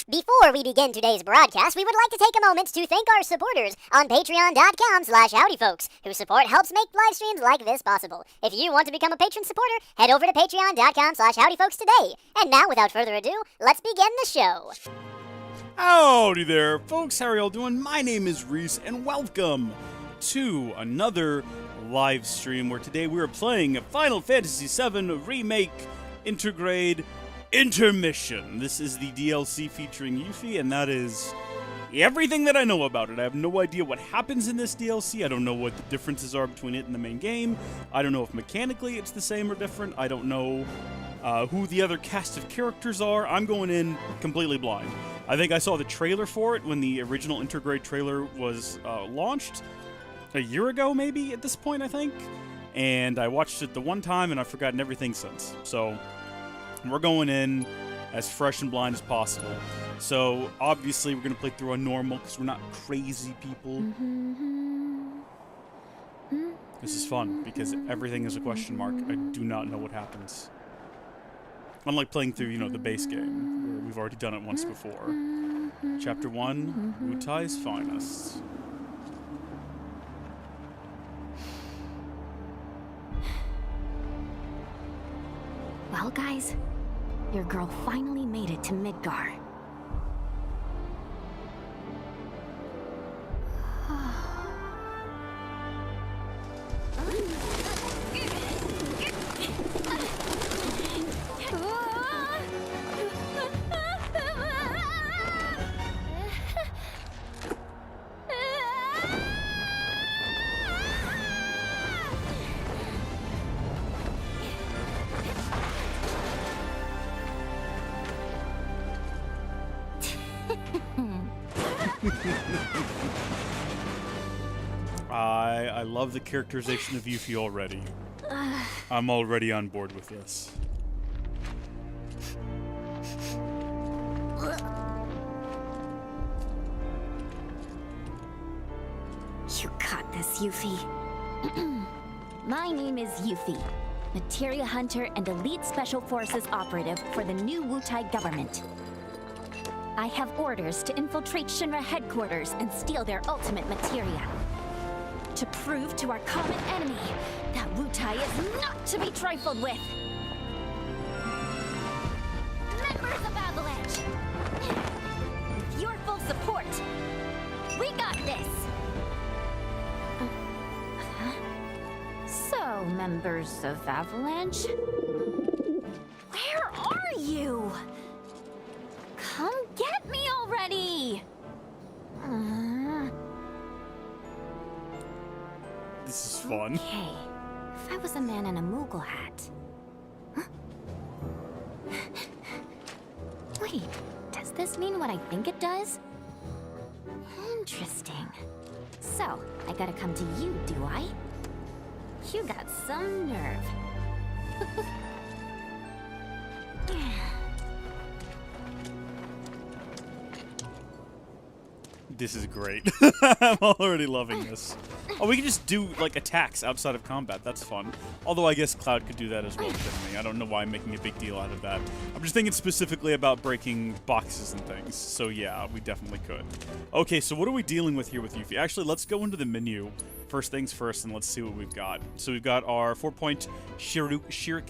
Before we begin today's broadcast, we would like to take a moment to thank our supporters on patreon.com/howdyfolks, whose support helps make live streams like this possible. If you want to become a patron supporter, head over to patreon.com/howdyfolks today. And now, without further ado, let's begin the show. Howdy there, folks. How are y'all doing? My name is Reese, and welcome to another live stream where today we are playing Final Fantasy VII Remake Intergrade INTERmission. This is the DLC featuring Yuffie, and that is everything that I know about it. I have no idea what happens in this DLC. I don't know what the differences are between it and the main game. I don't know if mechanically it's the same or different. I don't know who the other cast of characters are. I'm going in completely blind. I think I saw the trailer for it when the original Intergrade trailer was launched a year ago, maybe, at this point, I think. And I watched it the one time, and I've forgotten everything since. So we're going in as fresh and blind as possible. So obviously we're going to play through on normal because we're not crazy people. This is fun because everything is a question mark. I do not know what happens. Unlike playing through, you know, the base game, where we've already done it once before. Chapter 1, Wutai's Finest. Well, guys, your girl finally made it to Midgar. I love the characterization of Yuffie already. I'm already on board with this. You got this, Yuffie. My name is Yuffie, Materia Hunter and Elite Special Forces Operative for the new Wutai government. I have orders to infiltrate Shinra headquarters and steal their ultimate materia. To prove to our common enemy that Wutai is not to be trifled with. Members of Avalanche, with your full support, we got this. So, members of Avalanche, where are you? Come get me already! This is fun. Okay, if I was a man in a Moogle hat. Huh? Wait, does this mean what I think it does? Interesting. So, I gotta come to you, do I? You got some nerve. This is great. I'm already loving this. Oh, we can just do, like, attacks outside of combat. That's fun. Although I guess Cloud could do that as well, couldn't he? I don't know why I'm making a big deal out of that. I'm just thinking specifically about breaking boxes and things. So yeah, we definitely could. Okay, so what are we dealing with here with Yuffie? Actually, let's go into the menu. First things first, and let's see what we've got. So we've got our 4-point shuriken.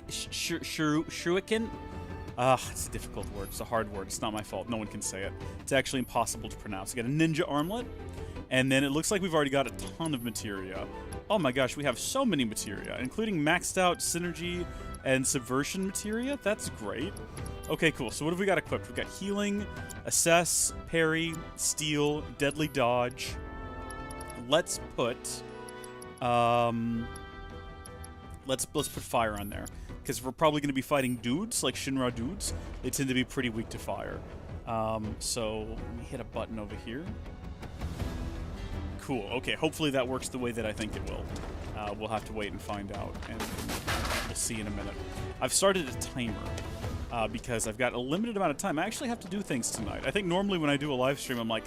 It's a difficult word. It's a hard word. It's not my fault. No one can say it. It's actually impossible to pronounce. We got a ninja armlet, and then it looks like we've already got a ton of materia. Oh my gosh, we have so many materia, including maxed out synergy and subversion materia. That's great. Okay, cool. So what have we got equipped? We've got healing, assess, parry, steal, deadly dodge. Let's put let's put fire on there, because we're probably going to be fighting dudes, like Shinra dudes. They tend to be pretty weak to fire. So let me hit a button over here. Cool. Okay, hopefully that works the way that I think it will. We'll have to wait and find out, and we'll see in a minute. I've started a timer because I've got a limited amount of time. I actually have to do things tonight. I think normally when I do a live stream, I'm like,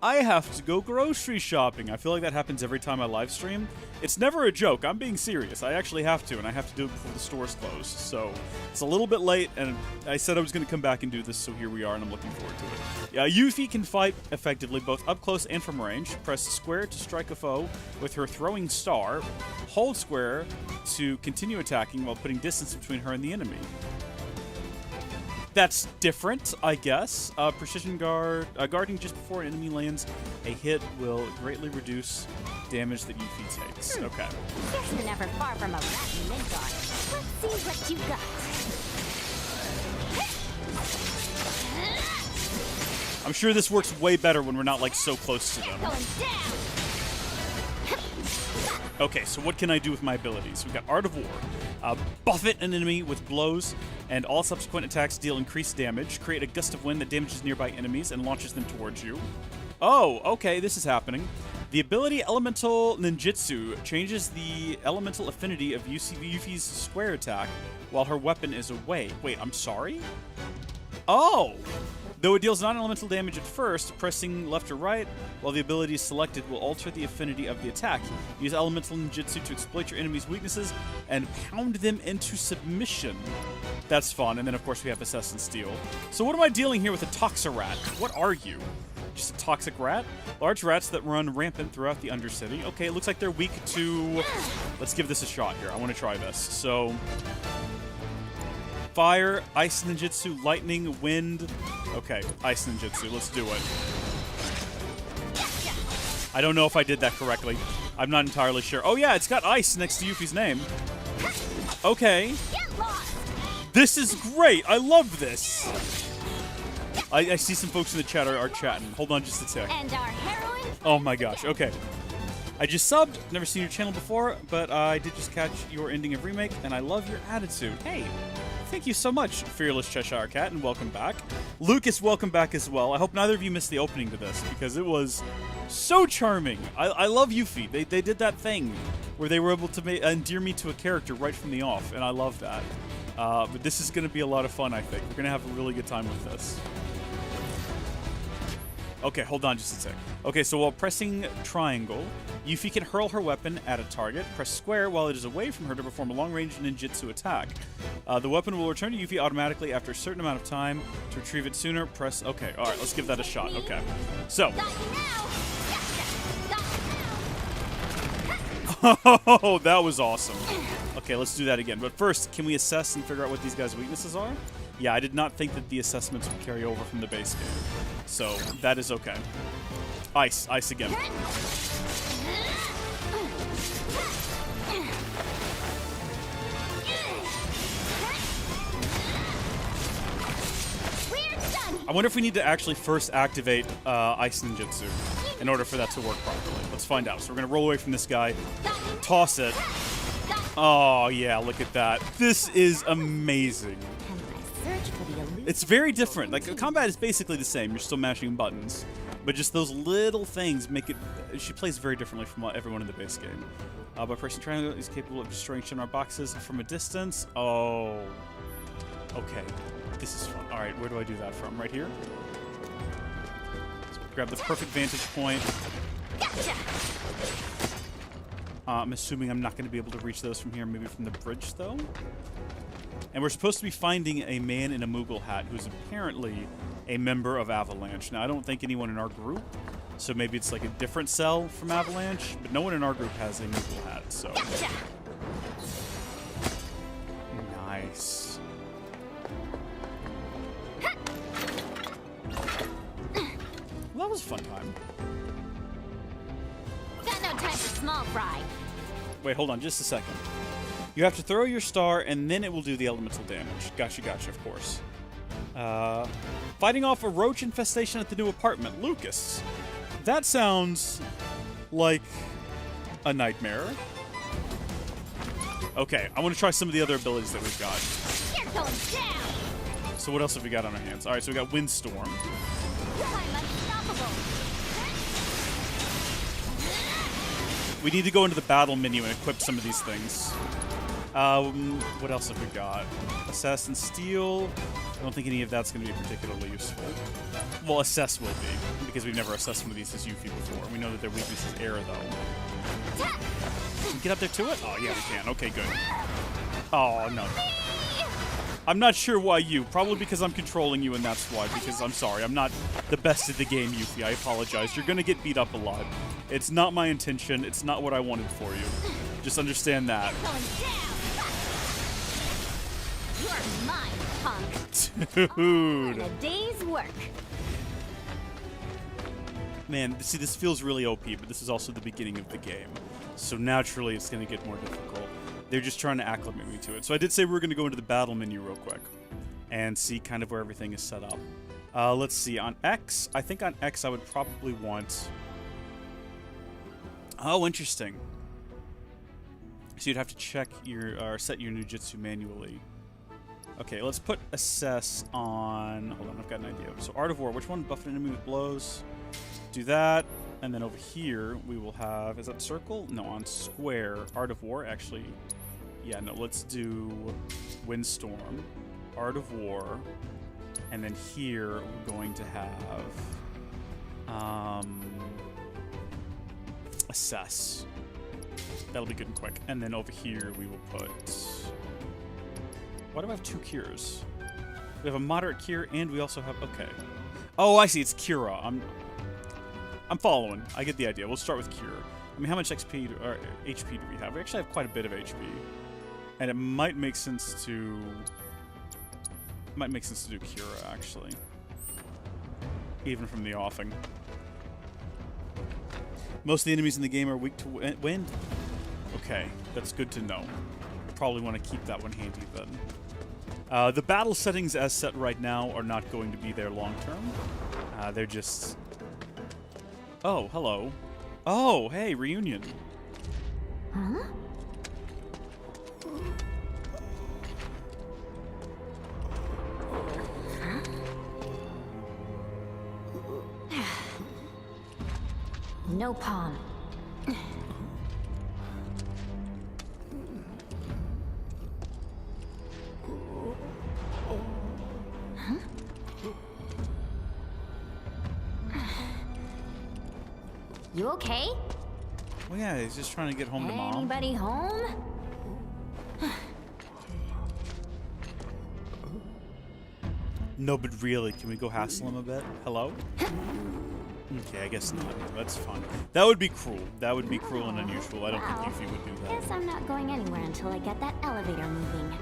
I have to go grocery shopping. I feel like that happens every time I live stream. It's never a joke. I'm being serious. I actually have to, and I have to do it before the stores close. So it's a little bit late, and I said I was going to come back and do this, so here we are, and I'm looking forward to it. Yeah, Yuffie can fight effectively both up close and from range. Press square to strike a foe with her throwing star. Hold square to continue attacking while putting distance between her and the enemy. That's different, I guess. Precision guarding just before an enemy lands a hit will greatly reduce damage that Yuffie takes. Okay. Guess you're never far from a rat in Midgard. Let's see what you got. I'm sure this works way better when we're not, like, so close to them. Going down. Okay, so what can I do with my abilities? We've got Art of War. Buffet an enemy with blows, and all subsequent attacks deal increased damage. Create a gust of wind that damages nearby enemies and launches them towards you. Oh, okay, this is happening. The ability Elemental Ninjutsu changes the elemental affinity of Yuffie's square attack while her weapon is away. Wait, I'm sorry? Oh! Though it deals non-elemental damage at first, pressing left or right while the ability is selected will alter the affinity of the attack. Use Elemental Ninjutsu to exploit your enemy's weaknesses and pound them into submission. That's fun. And then, of course, we have Assassin Steel. So what am I dealing here with a Toxarat? What are you? Just a toxic rat? Large rats that run rampant throughout the Undercity. Okay, it looks like they're weak to... Let's give this a shot here. I want to try this. So... Fire, Ice Ninjutsu, Lightning, Wind. Okay, Ice Ninjutsu. Let's do it. I don't know if I did that correctly. I'm not entirely sure. Oh yeah, it's got ice next to Yuffie's name. Okay. This is great. I love this. I see some folks in the chat are chatting. Hold on just a sec. And our heroine. Oh my gosh. Okay. I just subbed. Never seen your channel before, but I did just catch your ending of Remake, and I love your attitude. Hey. Thank you so much, Fearless Cheshire Cat, and welcome back. Lucas, welcome back as well. I hope neither of you missed the opening to this, because it was so charming. I love Yuffie. They did that thing where they were able to endear me to a character right from the off, and I love that. But this is going to be a lot of fun, I think. We're going to have a really good time with this. Okay, hold on just a sec. Okay, so while pressing triangle, Yuffie can hurl her weapon at a target. Press square while it is away from her to perform a long-range ninjutsu attack. The weapon will return to Yuffie automatically after a certain amount of time. To retrieve it sooner, press... Okay, alright, let's give that a shot. Okay, so... Oh, that was awesome. Okay, let's do that again. But first, can we assess and figure out what these guys' weaknesses are? Yeah, I did not think that the assessments would carry over from the base game. So, that is okay. Ice. Ice again. I wonder if we need to actually first activate Ice Ninjutsu in order for that to work properly. Let's find out. So we're going to roll away from this guy, toss it. Oh, yeah, look at that. This is amazing. It's very different. Like, combat is basically the same. You're still mashing buttons. But just those little things make it... She plays very differently from everyone in the base game. By pressing triangle is capable of destroying Shinra boxes from a distance. Oh. Okay. This is fun. Alright, where do I do that from? Right here? Let's grab the perfect vantage point. Gotcha. I'm assuming I'm not going to be able to reach those from here. Maybe from the bridge, though? And we're supposed to be finding a man in a Moogle hat who's apparently a member of Avalanche. Now, I don't think anyone in our group, so maybe it's like a different cell from Avalanche, but no one in our group has a Moogle hat, so... Gotcha. Nice. Well, that was a fun time. Got no time for small fry. Wait, hold on just a second. You have to throw your star, and then it will do the elemental damage. Gotcha, gotcha, of course. Fighting off a roach infestation at the new apartment. Lucas. That sounds like a nightmare. Okay, I want to try some of the other abilities that we've got. You're going down. So what else have we got on our hands? All right, so we got Windstorm. I'm unstoppable. We need to go into the battle menu and equip some of these things. What else have we got? Assassin Steel. I don't think any of that's going to be particularly useful. Well, assess will be, because we've never assessed one of these as Yuffie before. We know that their weakness is air, though. Can we get up there to it? Oh, yeah, we can. Okay, good. Oh, no. I'm not sure why you. Probably because I'm controlling you, and that's why. Because I'm sorry, I'm not the best at the game, Yuffie. I apologize. You're gonna get beat up a lot. It's not my intention. It's not what I wanted for you. Just understand that. You're mine, punk. Dude. A day's work. Man, see, this feels really OP, but this is also the beginning of the game. So naturally, it's gonna get more difficult. They're just trying to acclimate me to it. So I did say we were going to go into the battle menu real quick and see kind of where everything is set up. Let's see. On X, I think on X I would probably want... Oh, interesting. So you'd have to check your, or set your Nujutsu manually. Okay, let's put Assess on... Hold on, I've got an idea. So Art of War, which one? Buff an enemy with blows. Do that. And then over here, we will have... Is that circle? No, on square. Art of War, actually... Yeah, no, let's do Windstorm, Art of War, and then here we're going to have Assess. That'll be good and quick. And then over here we will put... Why do I have 2 cures? We have a moderate cure and we also have... Okay. Oh, I see, it's Cura. I'm following. I get the idea. We'll start with Cure. I mean, how much XP or HP do we have? We actually have quite a bit of HP. And it might make sense to... do Cura, actually. Even from the offing. Most of the enemies in the game are weak to wind. Okay, that's good to know. Probably want to keep that one handy, then. The battle settings as set right now are not going to be there long term. They're just... Oh, hello. Oh, hey, reunion. Huh? No palm. Huh? You okay? Well, yeah, he's just trying to get home to Mom. Anybody home? No, but really, can we go hassle him a bit? Hello? Okay, I guess not. That's fine. That would be cruel. That would be cruel and unusual. I don't think Yuffie would do that. Guess I'm not going anywhere until I get that elevator moving.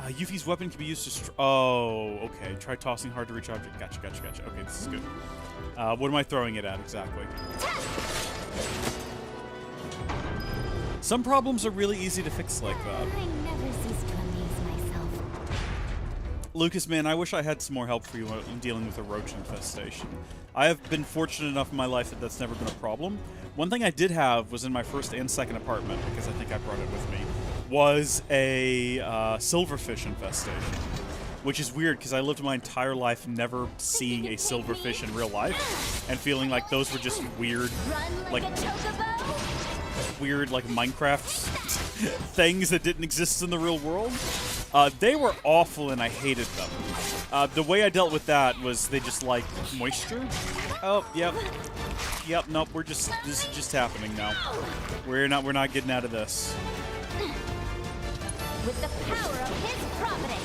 Yuffie's weapon can be used to... Oh, okay. Try tossing hard to reach object. Gotcha. Okay, this is good. What am I throwing it at exactly? Some problems are really easy to fix like that. I never cease to amaze myself. Lucas, man, I wish I had some more help for you in dealing with a roach infestation. I have been fortunate enough in my life that that's never been a problem. One thing I did have was in my first and second apartment, because I think I brought it with me, was a silverfish infestation. Which is weird, because I lived my entire life never seeing a silverfish in real life, and feeling like those were just weird, like Minecraft things that didn't exist in the real world. They were awful, and I hated them. The way I dealt with that was they just like moisture. Oh, yep, nope. This is just happening now. We're not getting out of this. With the power of his providence.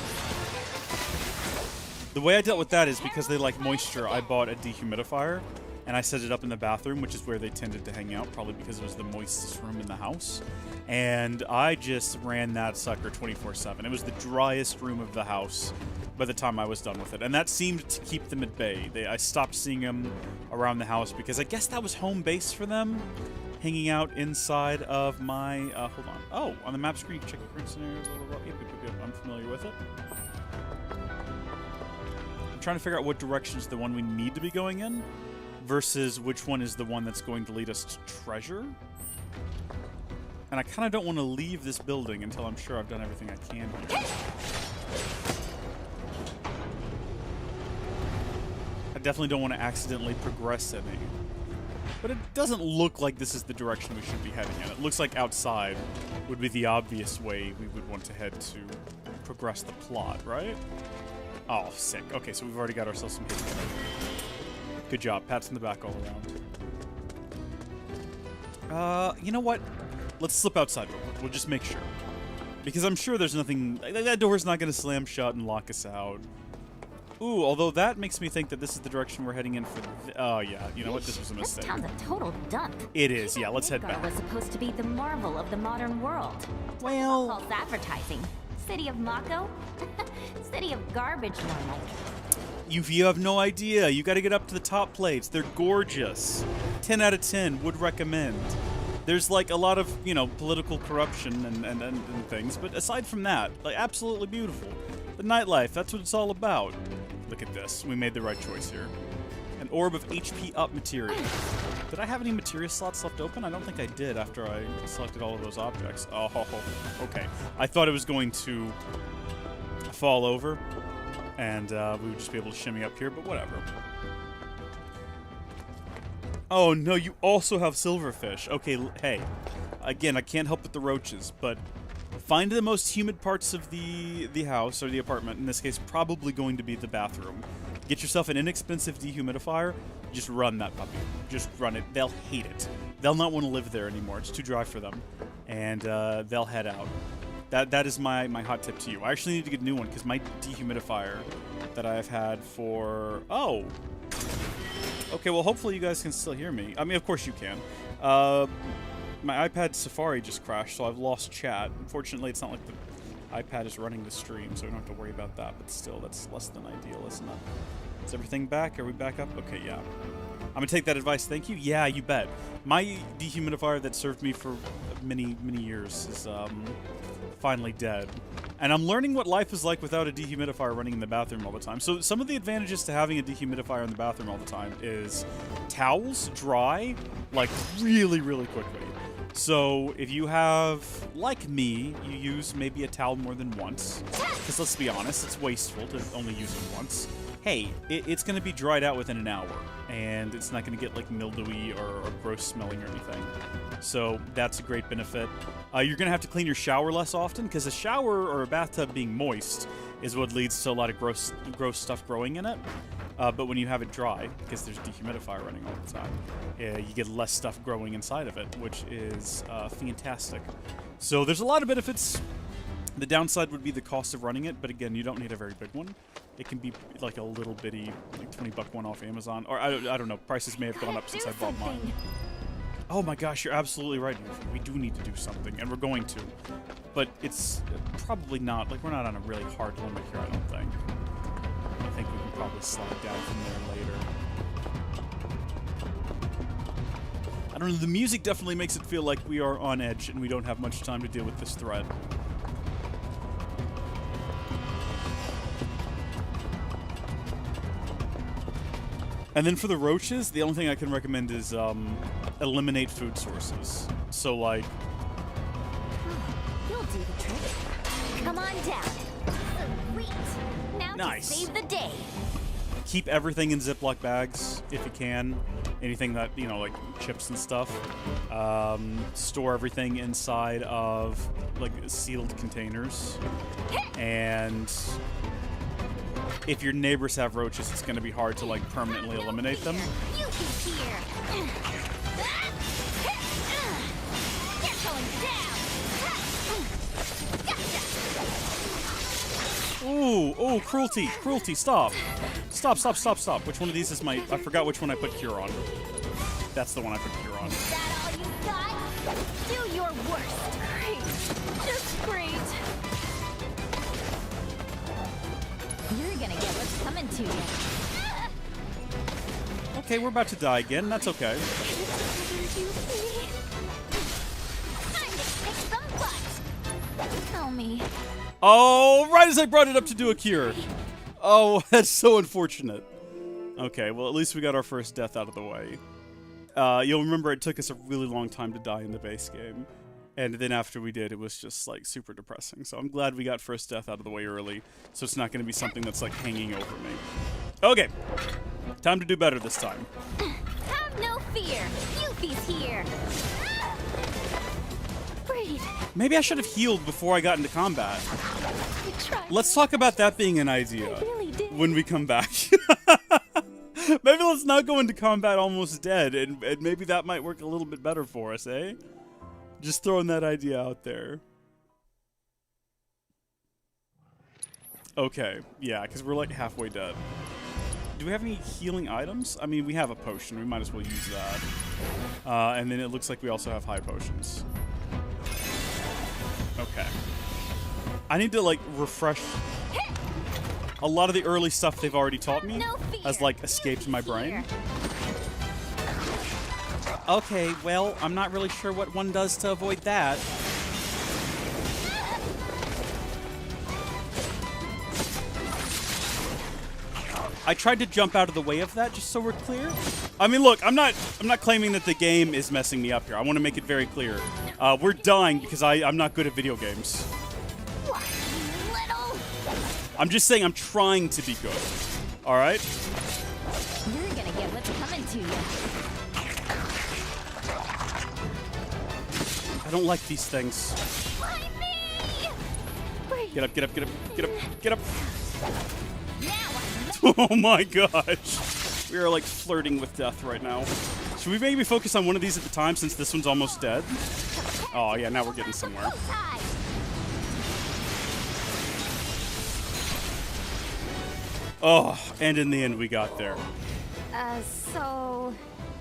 The way I dealt with that is because they like moisture, I bought a dehumidifier, and I set it up in the bathroom, which is where they tended to hang out, probably because it was the moistest room in the house. And I just ran that sucker 24/7. It was the driest room of the house by the time I was done with it. And that seemed to keep them at bay. I stopped seeing them around the house because I guess that was home base for them, hanging out inside of my... hold on. Oh, on the map screen, check the current scenario. Yep, I'm familiar with it. I'm trying to figure out what direction is the one we need to be going in versus which one is the one that's going to lead us to treasure. And I kind of don't want to leave this building until I'm sure I've done everything I can here. I definitely don't want to accidentally progress any. But it doesn't look like this is the direction we should be heading in. It looks like outside would be the obvious way we would want to head to progress the plot, right? Oh, sick. Okay, so we've already got ourselves some hits. Good job. Pats in the back all around. You know what? Let's slip outside real quick. We'll just make sure. Because I'm sure there's nothing... That door's not going to slam shut and lock us out. Ooh, although that makes me think that this is the direction we're heading in for... Oh, yeah. You know what? This was a mistake. This town's a total dump. It is. Yeah, let's head Midgar back. was supposed to be the marvel of the modern world. Well... False advertising. City of Mako? City of garbage, more like. You have no idea. You got to get up to the top plates. They're gorgeous. 10 out of 10. Would recommend. There's like a lot of, you know, political corruption and things, but aside from that, like absolutely beautiful. The nightlife, that's what it's all about. Look at this. We made the right choice here. An orb of HP up materia. Did I have any materia slots left open? I don't think I did after I selected all of those objects. Oh, okay. I thought it was going to fall over, and we would just be able to shimmy up here, but whatever. Oh no, you also have silverfish. Okay, hey. Again, I can't help with the roaches, but find the most humid parts of the house, or the apartment, in this case probably going to be the bathroom. Get yourself an inexpensive dehumidifier, just run that puppy. Just run it. They'll hate it. They'll not want to live there anymore. It's too dry for them. And they'll head out. That is my hot tip to you. I actually need to get a new one, because my dehumidifier that I've had for... Oh! Okay, well, hopefully you guys can still hear me. I mean, of course you can. My iPad Safari just crashed, so I've lost chat. Unfortunately, it's not like the iPad is running the stream, so we don't have to worry about that. But still, that's less than ideal, isn't it? Is everything back? Are we back up? Okay, yeah. I'm gonna take that advice, thank you. Yeah, you bet. My dehumidifier that served me for many, many years is finally dead. And I'm learning what life is like without a dehumidifier running in the bathroom all the time. So some of the advantages to having a dehumidifier in the bathroom all the time is towels dry, like, really, really quickly. So if you have, like me, you use maybe a towel more than once. Because let's be honest, it's wasteful to only use it once. Hey, it's going to be dried out within an hour. And it's not going to get, like, mildewy or gross smelling or anything. So that's a great benefit. You're going to have to clean your shower less often, because a shower or a bathtub being moist is what leads to a lot of gross stuff growing in it. But when you have it dry, because there's dehumidifier running all the time, you get less stuff growing inside of it, which is fantastic. So there's a lot of benefits. The downside would be the cost of running it, but again, you don't need a very big one. It can be like a little bitty, like $20 one off Amazon, or I don't know. Prices may have gone up since I bought mine. Oh my gosh, you're absolutely right. We do need to do something, and we're going to. But it's probably not, like, we're not on a really hard limit here, I don't think. I think we can probably slide down from there later. I don't know, the music definitely makes it feel like we are on edge and we don't have much time to deal with this threat. And then for the roaches, the only thing I can recommend is eliminate food sources. So, like... You'll do the trick. Come on down. Sweet. Now Nice. to save the day. Keep everything in Ziploc bags, if you can. Anything that, you know, like chips and stuff. Store everything inside of, like, sealed containers. And... if your neighbors have roaches, it's going to be hard to, like, permanently eliminate them. Yuffie's here. You're going down. Ooh, cruelty, cruelty, stop. Stop. Which one of these is my... I forgot which one I put cure on. That's the one I put cure on. Is that all you got? Do your worst. Great. Just great. You're gonna get what's coming to you. Okay, we're about to die again. That's okay. Tell me. Oh, right as I brought it up to do a cure. Oh, that's so unfortunate. Okay, well, at least we got our first death out of the way. You'll remember it took us a really long time to die in the base game. And then after we did, it was just, like, super depressing. So I'm glad we got first death out of the way early, so it's not going to be something that's, like, hanging over me. Okay. Time to do better this time. Have no fear. Yuffie's here. Breathe. Maybe I should have healed before I got into combat. You tried. Let's talk about that being an idea. I really did. when we come back. Maybe let's not go into combat almost dead, and maybe that might work a little bit better for us, eh? Just throwing that idea out there. Okay, yeah, because we're like halfway dead. Do we have any healing items? I mean, we have a potion. We might as well use that. And then it looks like we also have high potions. Okay. I need to, like, refresh... A lot of the early stuff they've already taught me has, like, escaped my brain. Okay, well, I'm not really sure what one does to avoid that. I tried to jump out of the way of that, just so we're clear. I mean, look, I'm not claiming that the game is messing me up here. I want to make it very clear. We're dying because I'm not good at video games. I'm just saying I'm trying to be good. All right? You're gonna get what's coming to you. I don't like these things. Get up, get up, get up, get up, get up. Oh my gosh. We are like flirting with death right now. Should we maybe focus on one of these at the time since this one's almost dead? Oh yeah, now we're getting somewhere. Oh, and in the end we got there. So...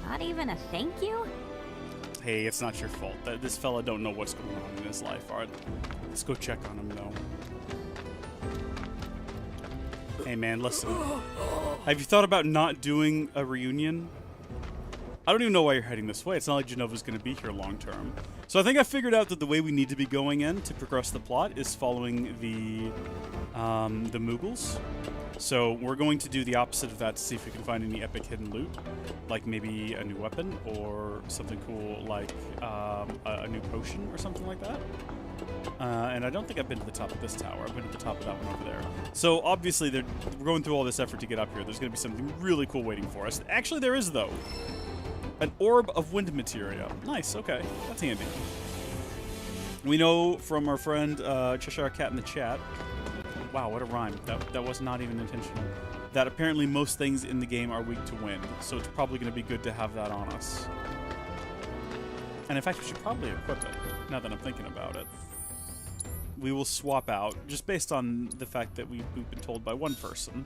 not even a thank you? Hey, it's not your fault. This fella don't know what's going on in his life. All right, let's go check on him though. Hey man, listen. Have you thought about not doing a reunion? I don't even know why you're heading this way. It's not like Genova's going to be here long term. So I think I figured out that the way we need to be going in to progress the plot is following the Moogles. So we're going to do the opposite of that to see if we can find any epic hidden loot, like maybe a new weapon or something cool like a new potion or something like that. And I don't think I've been to the top of this tower. I've been to the top of that one over there. So obviously we're going through all this effort to get up here. There's going to be something really cool waiting for us. Actually, there is though. An orb of wind materia. Nice. Okay, that's handy. We know from our friend Cheshire Cat in the chat. Wow, what a rhyme. That was not even intentional. That apparently most things in the game are weak to wind, so it's probably going to be good to have that on us. And in fact, we should probably equip it, now that I'm thinking about it. We will swap out, just based on the fact that we've been told by one person,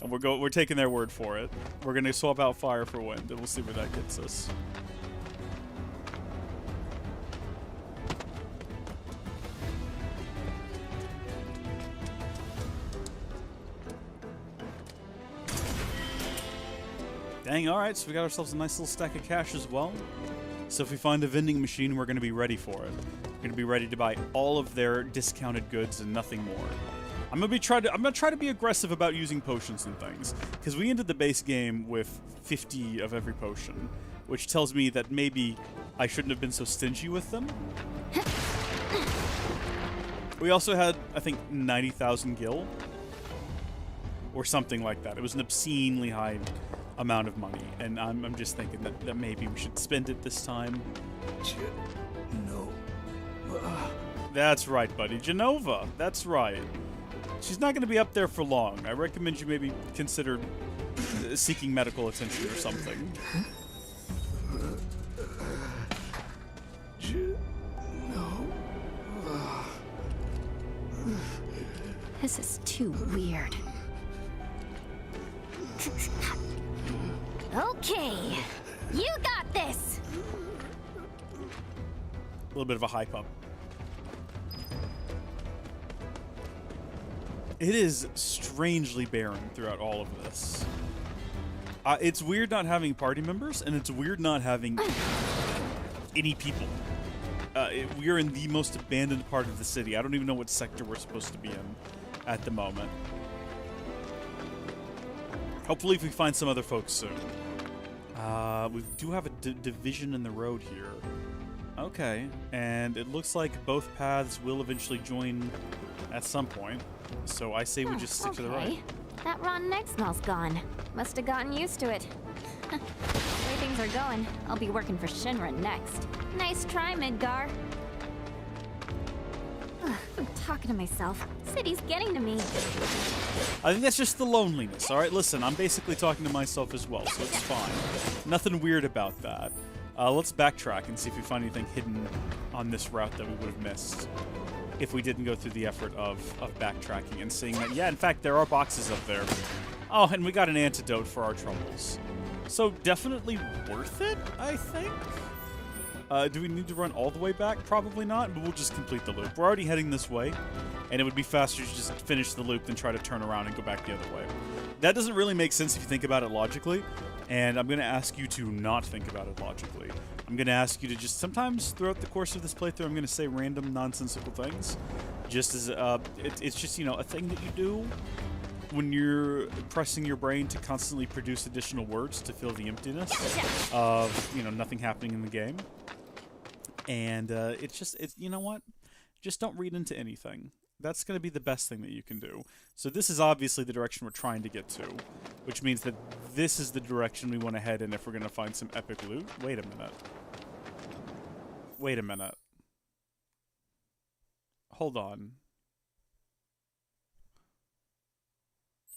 and we're taking their word for it. We're going to swap out fire for wind, and we'll see where that gets us. Dang, alright, so we got ourselves a nice little stack of cash as well. So if we find a vending machine, we're going to be ready for it. We're going to be ready to buy all of their discounted goods and nothing more. I'm going to try to be aggressive about using potions and things, because we ended the base game with 50 of every potion, which tells me that maybe I shouldn't have been so stingy with them. We also had, I think, 90,000 gil, or something like that. It was an obscenely high amount of money, and I'm just thinking that maybe we should spend it this time. No. That's right, buddy. Genova. That's right. She's not going to be up there for long. I recommend you maybe consider seeking medical attention or something. No. This is too weird. Okay, you got this! A little bit of a hype up. It is strangely barren throughout all of this. It's weird not having party members, and it's weird not having any people. We are in the most abandoned part of the city. I don't even know what sector we're supposed to be in at the moment. Hopefully we find some other folks soon. We do have a division in the road here. Okay, and it looks like both paths will eventually join at some point. So I say we just stick to the right. That rotten egg smell's gone. Must have gotten used to it. The way things are going, I'll be working for Shinra next. Nice try, Midgar. I'm talking to myself. City's getting to me. I think that's just the loneliness, alright? Listen, I'm basically talking to myself as well, so it's fine. Nothing weird about that. Let's backtrack and see if we find anything hidden on this route that we would have missed if we didn't go through the effort of backtracking and seeing that, yeah, in fact, there are boxes up there. Oh, and we got an antidote for our troubles. So, definitely worth it, I think? Do we need to run all the way back? Probably not, but we'll just complete the loop. We're already heading this way, and it would be faster to just finish the loop than try to turn around and go back the other way. That doesn't really make sense if you think about it logically, and I'm going to ask you to not think about it logically. I'm going to ask you to just sometimes throughout the course of this playthrough, I'm going to say random nonsensical things, just as it's just, you know, a thing that you do when you're pressing your brain to constantly produce additional words to fill the emptiness of, you know, nothing happening in the game. And it's you know what? Just don't read into anything. That's going to be the best thing that you can do. So this is obviously the direction we're trying to get to, which means that this is the direction we want to head in if we're going to find some epic loot. Wait a minute. Wait a minute. Hold on.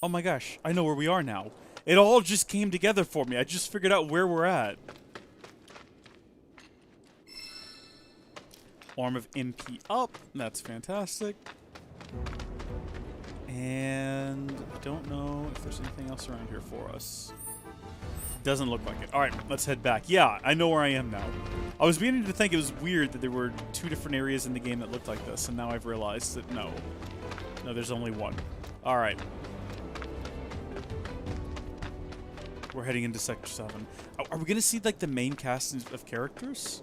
Oh my gosh, I know where we are now. It all just came together for me. I just figured out where we're at. Arm of MP up. That's fantastic. And I don't know if there's anything else around here for us. Doesn't look like it. Alright, let's head back. Yeah, I know where I am now. I was beginning to think it was weird that there were two different areas in the game that looked like this, and now I've realized that no. No, there's only one. Alright. We're heading into Sector 7. Are we going to see, like, the main cast of characters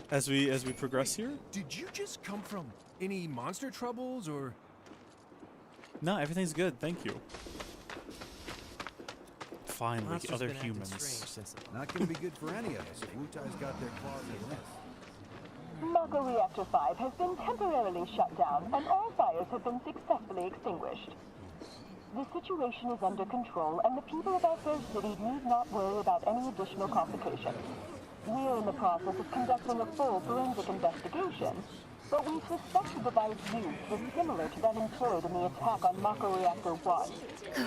as we progress here? Did you just come from any monster troubles, or...? No, everything's good, thank you. Finally, Monster's other been acting humans. strange since the- Not gonna be good for any of us if Wu-Tai's got their claws in this. Mako Reactor 5 has been temporarily shut down, and all fires have been successfully extinguished. The situation is under control, and the people of our fair city need not worry about any additional complications. We are in the process of conducting a full forensic investigation, but we suspect the device used was similar to that employed in the attack on Mako Reactor 1.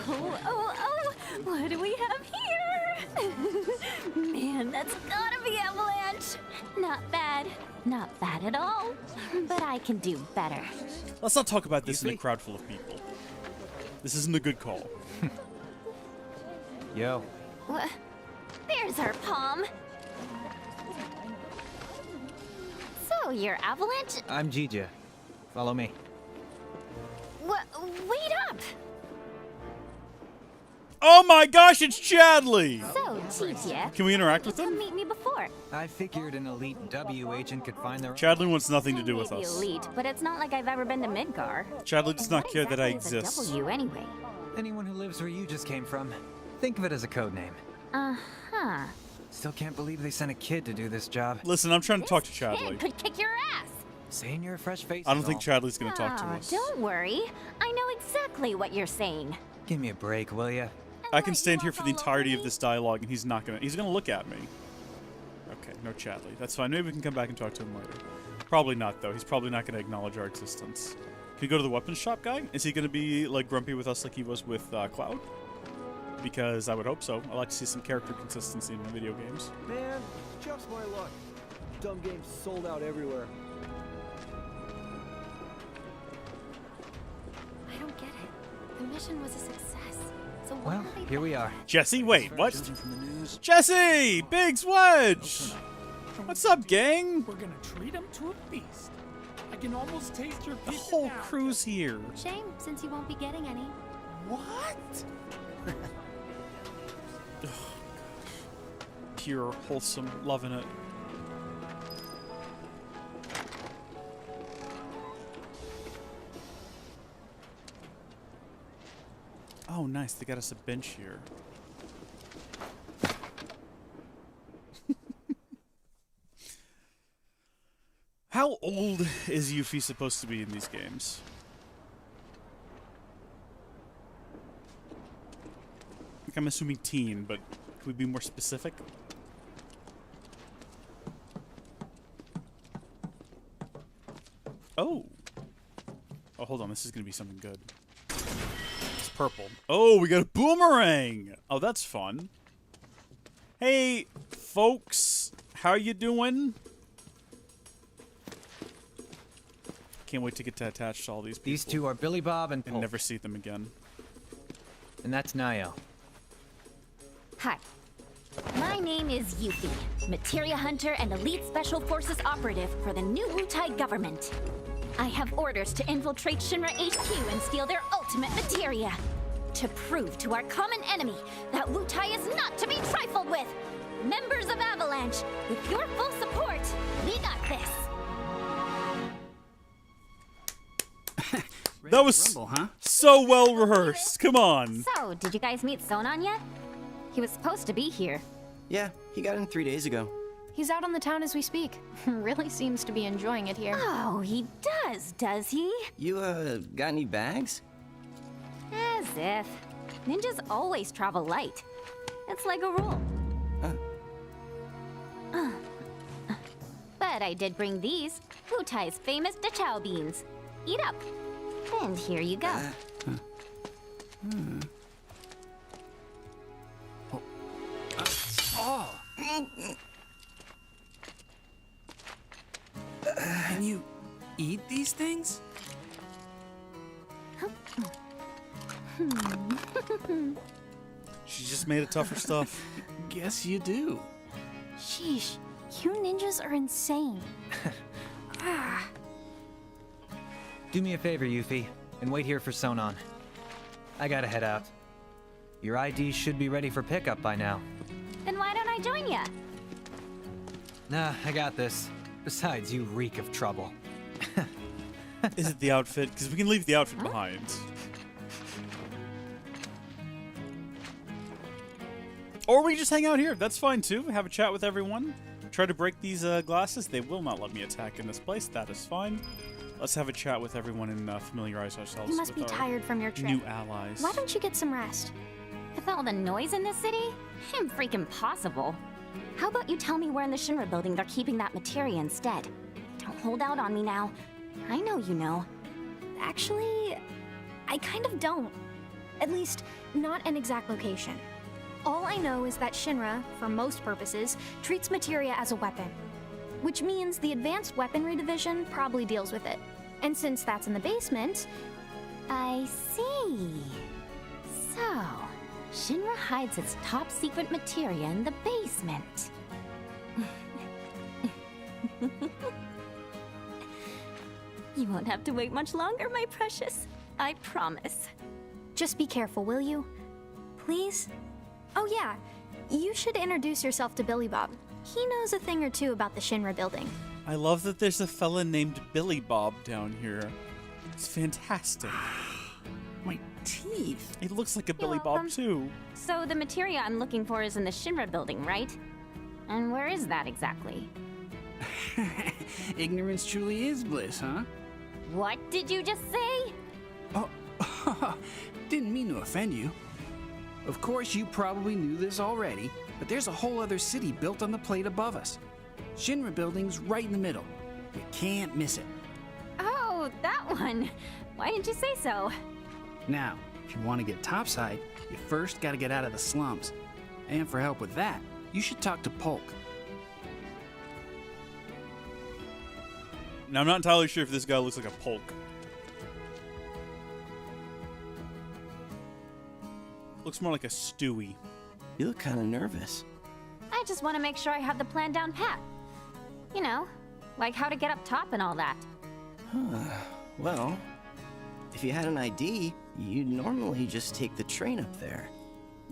Oh, what do we have here? Man, that's gotta be Avalanche. Not bad. Not bad at all. But I can do better. Let's not talk about this in a crowd full of people. This isn't a good call. Yo. What? There's our palm. So, you're Avalanche? I'm Jija. Follow me. Wait up! Oh my gosh, it's Chadley! So, Jija, Can we interact with come him? meet me before. I figured an elite W agent could find their... Chadley wants nothing to do with Maybe us. elite, but it's not like I've ever been to Midgar. Chadley does not What care that I exactly is a exist. W anyway? Anyone who lives where you just came from. Think of it as a code name. Uh-huh. Still can't believe they sent a kid to do this job. Listen, I'm trying to talk to This Chadley. kid could kick your ass. Saying you're a fresh face. I don't is think all. Chadley's gonna talk to Ah, us. don't worry. I know exactly what you're saying. Give me a break, will ya? I can stand here for the entirety of this dialogue and he's gonna look at me. Okay, no Chadley. That's fine. Maybe we can come back and talk to him later. Probably not, though. He's probably not gonna acknowledge our existence. Can we go to the weapons shop guy? Is he gonna be, like, grumpy with us like he was with Cloud? Because I would hope so. I like to see some character consistency in video games. Man, just my luck. Dumb games sold out everywhere. I don't get it. The mission was a success. So why Well, are they here we are. Jesse, wait, what? Judging from the news, Jesse! Biggs Wedge! What's up, gang? We're gonna treat him to a feast. I can almost taste your The pizza whole now. crew's here. Shame, since you won't be getting any. What? Pure, wholesome, loving it. Oh, nice. They got us a bench here. How old is Yuffie supposed to be in these games? Like, I'm assuming teen, but could we be more specific? Oh. hold on. This is going to be something good. It's purple. Oh, we got a boomerang. Oh, that's fun. Hey, folks. How you doing? Can't wait to get attached to all these people. These two are Billy Bob and and Polk. never see them again. And that's Nio. Hi. My name is Yuffie, Materia Hunter and Elite Special Forces Operative for the new Wutai government. I have orders to infiltrate Shinra HQ and steal their ultimate materia. To prove to our common enemy that Wutai is not to be trifled with. Members of Avalanche, with your full support, we got this. That was Rumble, huh? so well rehearsed. Come on. So, did you guys meet Sonon yet? He was supposed to be here. Yeah, he got in 3 days ago. He's out on the town as we speak. Really seems to be enjoying it here. Oh, he does he? You, got any bags? As if. Ninjas always travel light. It's like a rule. But I did bring these, Wutai's famous Dachau beans. Eat up. And here you go. Can you eat these things? She just made it tougher stuff. Guess you do. Sheesh, you ninjas are insane. Do me a favor, Yuffie, and wait here for Sonon. I gotta head out. Your ID should be ready for pickup by now. Then why don't I join ya? Nah, I got this. Besides, you reek of trouble. Is it the outfit? Because we can leave the outfit behind. Or we can just hang out here. That's fine too. Have a chat with everyone. Try to break these glasses. They will not let me attack in this place. That is fine. Let's have a chat with everyone and familiarize ourselves You must with be our tired from your trip. new allies. Why don't you get some rest? With all the noise in this city? Freaking possible. How about you tell me where in the Shinra building they're keeping that materia instead? Don't hold out on me now. I know you know. Actually, I kind of don't. At least, not an exact location. All I know is that Shinra, for most purposes, treats materia as a weapon. Which means the Advanced Weaponry Division probably deals with it. And since that's in the basement... I see. So, Shinra hides its top secret materia in the basement. You won't have to wait much longer, my precious. I promise. Just be careful, will you? Please? Oh yeah, you should introduce yourself to Billy Bob. He knows a thing or two about the Shinra building. I love that there's a fella named Billy Bob down here. It's fantastic. My teeth. He looks like a Billy welcome. Bob too. So the materia I'm looking for is in the Shinra building, right? And where is that exactly? Ignorance truly is bliss, huh? What did you just say? Oh, didn't mean to offend you. Of course, you probably knew this already, but there's a whole other city built on the plate above us. Shinra building's right in the middle. You can't miss it. Oh, that one. Why didn't you say so? Now, if you want to get topside, you first got to get out of the slums. And for help with that, you should talk to Polk. Now, I'm not entirely sure if this guy looks like a Polk. Looks more like a Stewie. You look kind of nervous. I just want to make sure I have the plan down pat. You know, like how to get up top and all that. Well, if you had an ID, you'd normally just take the train up there.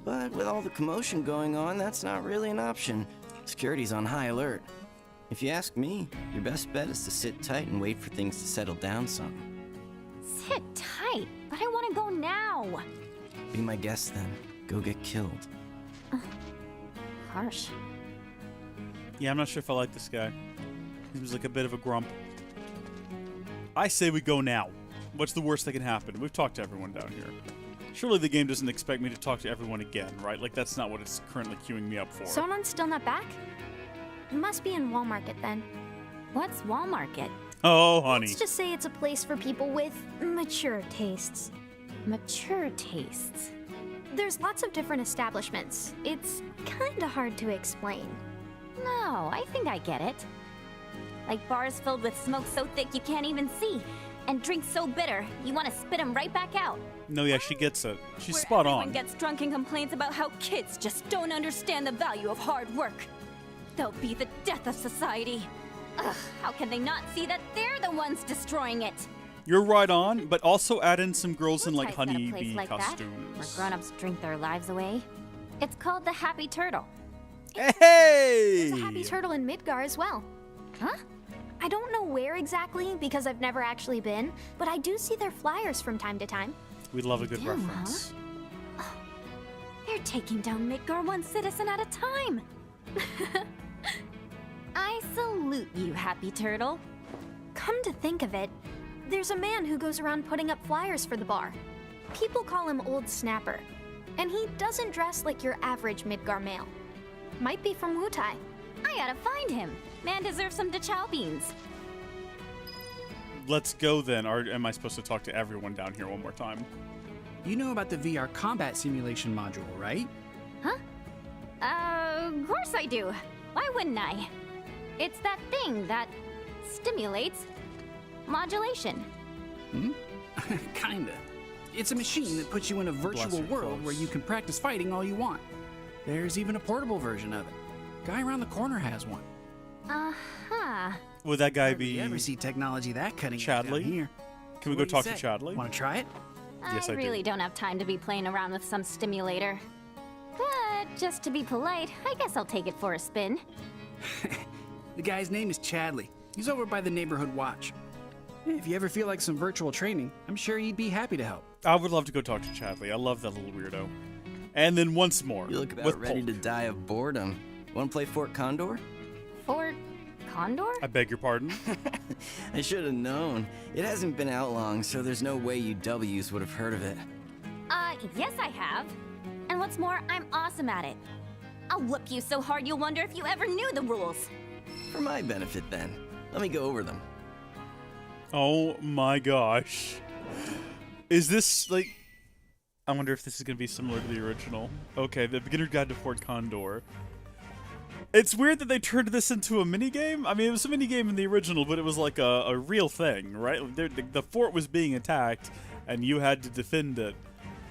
But with all the commotion going on, that's not really an option. Security's on high alert. If you ask me, your best bet is to sit tight and wait for things to settle down some. Sit tight, but I want to go now. Be my guest then. Go get killed. Harsh. Yeah, I'm not sure if I like this guy. He seems like a bit of a grump. I say we go now. What's the worst that can happen? We've talked to everyone down here. Surely the game doesn't expect me to talk to everyone again, right? Like, that's not what it's currently queuing me up for. Sonon's still not back? Must be in Wall Market then. What's Wall Market? Oh, honey. Let's just say it's a place for people with mature tastes. Mature tastes. There's lots of different establishments. It's kinda hard to explain. No, I think I get it. Like bars filled with smoke so thick you can't even see, and drinks so bitter you want to spit them right back out. No, yeah, she gets it. She's Where spot everyone on. gets drunk and complains about how kids just don't understand the value of hard work. They'll be the death of society. Ugh, how can they not see that they're the ones destroying it? You're right on, but also add in some girls in like Wutai's got a place honeybee like that, costumes. where grown-ups drink their lives away. It's called the Happy Turtle. Hey! There's a happy turtle in Midgar as well. Huh? I don't know where exactly because I've never actually been, but I do see their flyers from time to time. We love a good do, reference. Oh, they're taking down Midgar one citizen at a time. I salute you, Happy Turtle. Come to think of it, there's a man who goes around putting up flyers for the bar. People call him Old Snapper, and he doesn't dress like your average Midgar male. Might be from Wutai. I gotta find him. Man deserves some Dachau beans. Let's go then. Or am I supposed to talk to everyone down here one more time? You know about the VR combat simulation module, right? Huh? Of course I do. Why wouldn't I? It's that thing that stimulates modulation. Kinda. It's a machine that puts you in a virtual world where you can practice fighting all you want. There's even a portable version of it. Guy around the corner has one. Uh-huh. Would that guy Hardly be ever see technology that cutting edge down Chadley? here. Can we What go do talk you to say? Chadley? Want to try it? Yes, I do. really don't have time to be playing around with some stimulator. But just to be polite, I guess I'll take it for a spin. The guy's name is Chadley. He's over by the neighborhood watch. If you ever feel like some virtual training, I'm sure he'd be happy to help. I would love to go talk to Chadley. I love that little weirdo. And then once more. You look about with ready Polk. to die of boredom. Want to play Fort Condor? Fort Condor? I beg your pardon? I should have known. It hasn't been out long, so there's no way you W's would have heard of it. Yes I have. And what's more, I'm awesome at it. I'll whoop you so hard you'll wonder if you ever knew the rules. For my benefit, then. Let me go over them. Oh my gosh. Is this like... I wonder if this is going to be similar to the original. Okay, the Beginner Guide to Fort Condor. It's weird that they turned this into a minigame. I mean, it was a minigame in the original, but it was like a real thing, right? The fort was being attacked, and you had to defend it.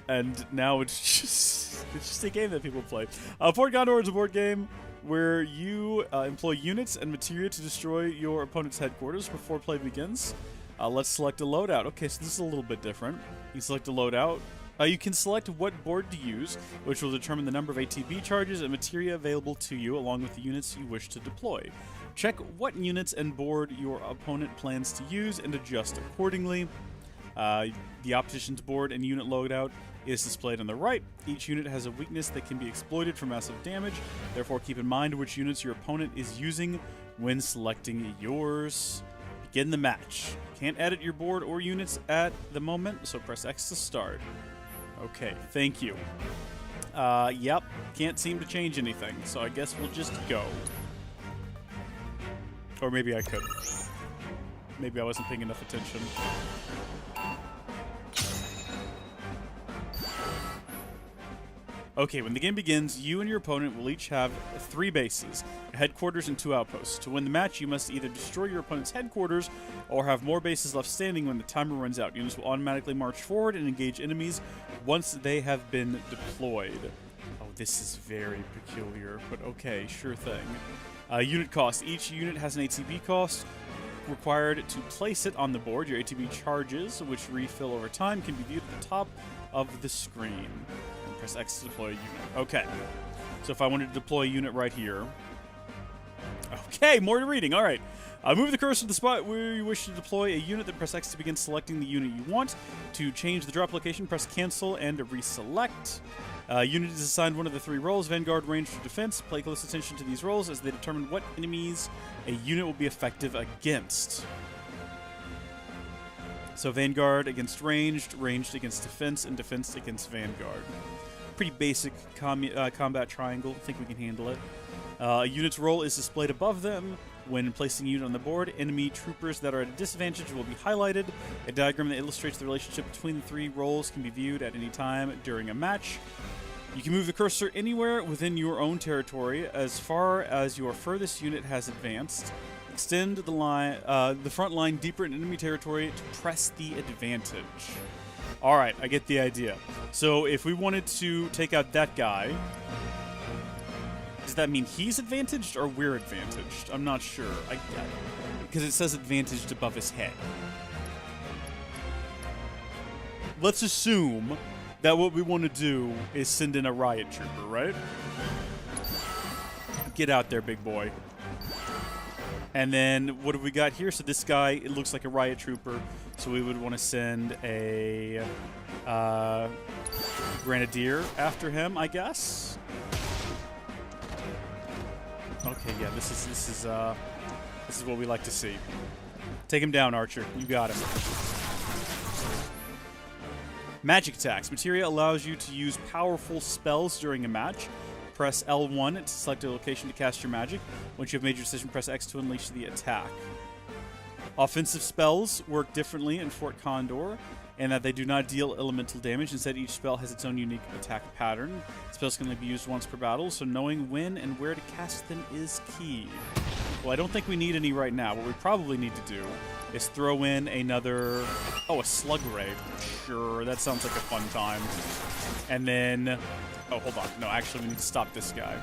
And now it's just a game that people play. Fort Condor is a board game where you employ units and materia to destroy your opponent's headquarters before play begins. Let's select a loadout. Okay, so this is a little bit different. You select a loadout. You can select what board to use, which will determine the number of ATB charges and materia available to you, along with the units you wish to deploy. Check what units and board your opponent plans to use and adjust accordingly. The opposition's board and unit loadout is displayed on the right. Each unit has a weakness that can be exploited for massive damage. Therefore, keep in mind which units your opponent is using when selecting yours. Begin the match. Can't edit your board or units at the moment, so press X to start. Okay, thank you. Yep, can't seem to change anything, so I guess we'll just go. Or maybe I could. Maybe I wasn't paying enough attention. Okay, when the game begins, you and your opponent will each have 3 bases, a headquarters and 2 outposts. To win the match, you must either destroy your opponent's headquarters or have more bases left standing when the timer runs out. Units will automatically march forward and engage enemies once they have been deployed. Oh, this is very peculiar, but okay, sure thing. Unit cost. Each unit has an ATB cost required to place it on the board. Your ATB charges, which refill over time, can be viewed at the top of the screen. Press X to deploy a unit. Okay. So if I wanted to deploy a unit right here. Okay, more reading. All right. Move the cursor to the spot where you wish to deploy a unit, then press X to begin selecting the unit you want. To change the drop location, press cancel and reselect. Unit is assigned one of the 3 roles, Vanguard, Ranged, or Defense. Pay close attention to these roles as they determine what enemies a unit will be effective against. So Vanguard against Ranged, Ranged against Defense, and Defense against Vanguard. Pretty basic combat triangle. I think we can handle it. A unit's role is displayed above them, When placing a unit on the board, enemy troopers that are at a disadvantage will be highlighted. A diagram that illustrates the relationship between the three roles can be viewed at any time during a match. You can move the cursor anywhere within your own territory as far as your furthest unit has advanced. Extend the front line deeper in enemy territory to press the advantage. Alright, I get the idea. So if we wanted to take out that guy, does that mean he's advantaged or we're advantaged? I'm not sure. Because it says advantaged above his head. Let's assume that what we want to do is send in a riot trooper, right? Get out there, big boy. And then what have we got here? So this guy, it looks like a riot trooper. So we would want to send a grenadier after him, I guess. Okay, yeah, this is what we like to see. Take him down, Archer. You got him. Magic attacks. Materia allows you to use powerful spells during a match. Press L1 to select a location to cast your magic. Once you have made your decision, press X to unleash the attack. Offensive spells work differently in Fort Condor, in that they do not deal elemental damage. Instead, each spell has its own unique attack pattern. Spells can only be used once per battle, so knowing when and where to cast them is key. Well, I don't think we need any right now. What we probably need to do is throw in another... Oh, a slug ray. Sure, that sounds like a fun time. And then... Oh, hold on. No, actually, we need to stop this guy.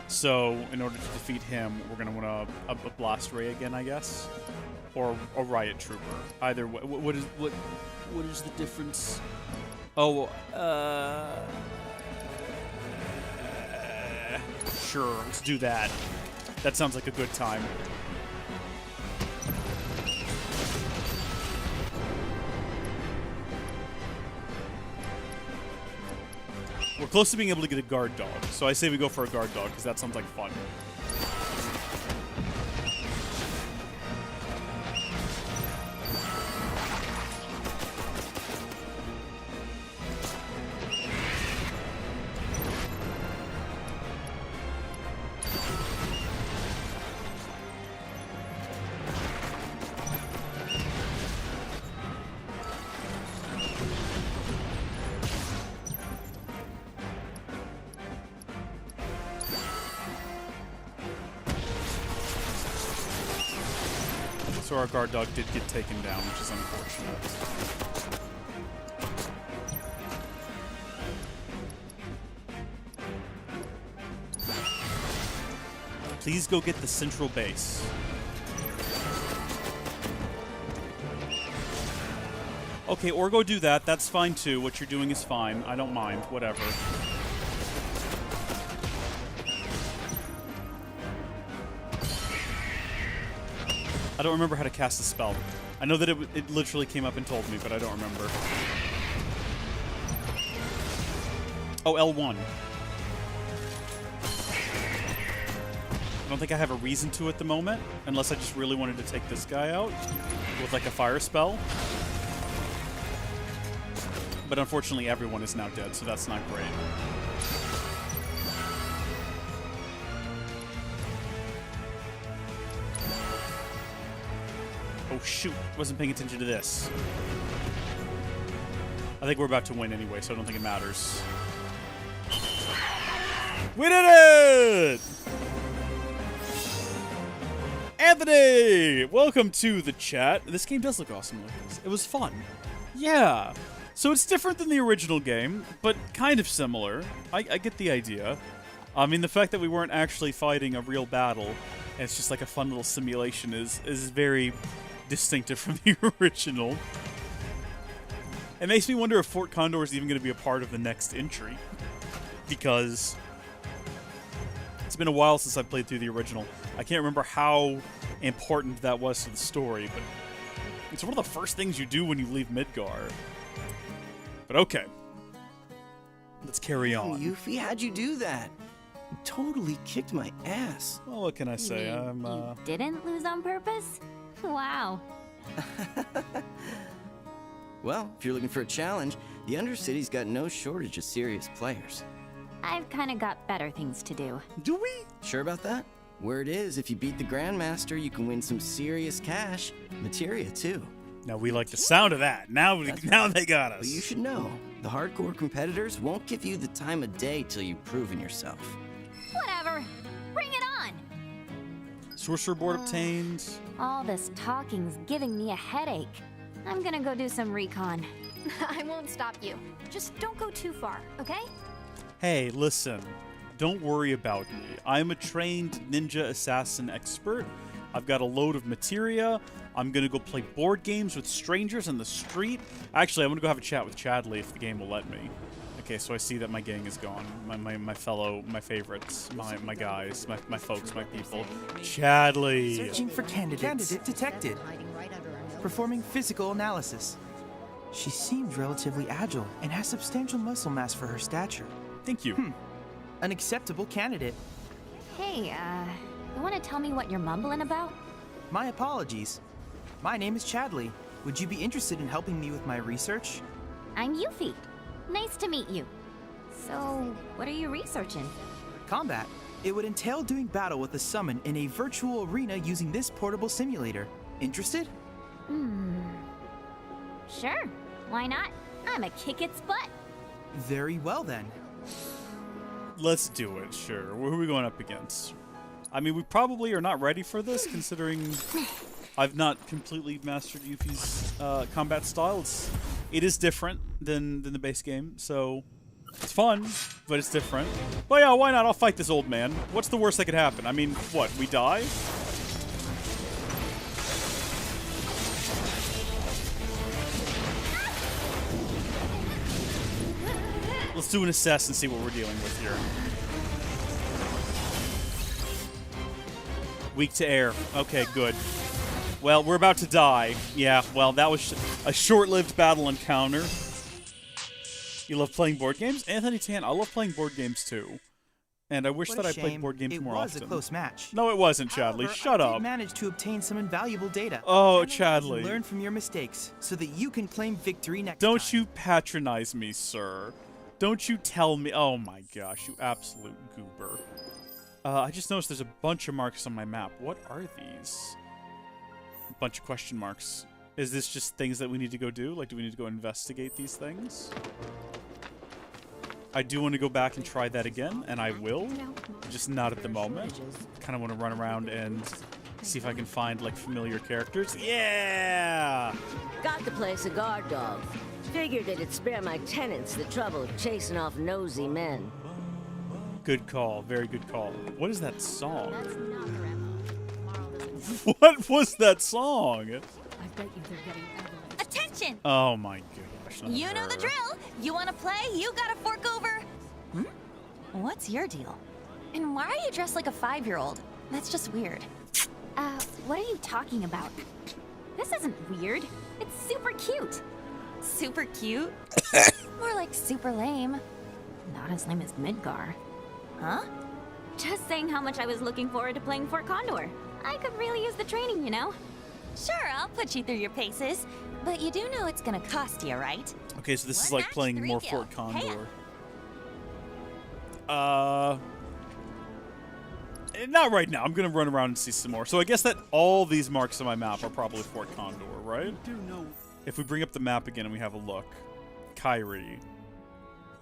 So, in order to defeat him, we're going to want a blast ray again, I guess? Or a riot trooper. Either way. What is the difference? Oh, sure, let's do that. That sounds like a good time. We're close to being able to get a guard dog, so I say we go for a guard dog, because that sounds like fun. So our guard dog did get taken down, which is unfortunate. Please go get the central base. Okay, or go do that. That's fine too. What you're doing is fine. I don't mind. Whatever. I don't remember how to cast the spell. I know that it literally came up and told me, but I don't remember. Oh, L1. I don't think I have a reason to at the moment, unless I just really wanted to take this guy out with like a fire spell. But unfortunately, everyone is now dead, so that's not great. Oh shoot, wasn't paying attention to this. I think we're about to win anyway, so I don't think it matters. We did it! Anthony! Welcome to the chat. This game does look awesome like this. It was fun. Yeah. So it's different than the original game, but kind of similar. I get the idea. I mean, the fact that we weren't actually fighting a real battle, and it's just like a fun little simulation is very distinctive from the original. It makes me wonder if Fort Condor is even going to be a part of the next entry, because it's been a while since I played through the original. I can't remember how important that was to the story, but it's one of the first things you do when you leave Midgar. But okay, let's carry on. Yuffie, how'd you do that? You totally kicked my ass. Well, what can I say? You didn't lose on purpose? Wow. Well, if you're looking for a challenge, the Undercity's got no shortage of serious players. I've kind of got better things to do. Do we? Sure about that? Word is, if you beat the Grandmaster, you can win some serious cash. Materia, too. Now we like the sound of that. Now they got us. But you should know, the hardcore competitors won't give you the time of day till you've proven yourself. Whatever. Bring it on! Sorcerer board obtained. All this talking's giving me a headache. I'm gonna go do some recon. I won't stop you. Just don't go too far, okay? Hey, listen. Don't worry about me. I'm a trained ninja assassin expert. I've got a load of materia. I'm gonna go play board games with strangers on the street. Actually, I'm gonna go have a chat with Chadley if the game will let me. Okay, so I see that my gang is gone. My favorites, my guys, my folks, my people. Chadley! Searching for candidates. Candidate detected. Performing physical analysis. She seems relatively agile and has substantial muscle mass for her stature. Thank you. An acceptable candidate. Hey, you wanna tell me what you're mumbling about? My apologies. My name is Chadley. Would you be interested in helping me with my research? I'm Yuffie. Nice to meet you. So, what are you researching? Combat. It would entail doing battle with a summon in a virtual arena using this portable simulator. Interested? Sure. Why not? I'ma kick its butt. Very well then. Let's do it, sure. Who are we going up against? I mean, we probably are not ready for this, considering I've not completely mastered Yuffie's combat style. It is different than the base game, so it's fun, but it's different. But yeah, why not? I'll fight this old man. What's the worst that could happen? I mean, what, we die? Let's do an assess and see what we're dealing with here. Weak to air. Okay, good. Well, we're about to die. Yeah, well, that was a short-lived battle encounter. You love playing board games? Anthony Tan, I love playing board games too. And I wish that I played board games more often. It was a close match. No, it wasn't, Chadley. Shut up. I did manage to obtain some invaluable data. Oh, Chadley. Learn from your mistakes so that you can claim victory next time. Don't you patronize me, sir. Don't you tell me. Oh my gosh, you absolute goober. I just noticed there's a bunch of marks on my map. What are these? A bunch of question marks. Is this just things that we need to go do? Like, do we need to go investigate these things? I do want to go back and try that again, and I will. Just not at the moment. Kind of want to run around and see if I can find, like, familiar characters. Yeah! Got to play a guard dog. Figured it'd spare my tenants the trouble of chasing off nosy men. Good call. Very good call. What is that song? What was that song? I bet you they're getting attention! Oh my gosh. You know the drill. You want to play? You gotta fork over. What's your deal? And why are you dressed like a 5-year-old? That's just weird. What are you talking about? This isn't weird. It's super cute. Super cute? More like super lame. Not as lame as Midgar. Huh? Just saying how much I was looking forward to playing Fort Condor. I could really use the training, you know? Sure, I'll put you through your paces. But you do know it's gonna cost you, right? Okay, so this is like playing more Fort Condor. Not right now. I'm gonna run around and see some more. So I guess that all these marks on my map are probably Fort Condor, right? If we bring up the map again and we have a look. Kyrie.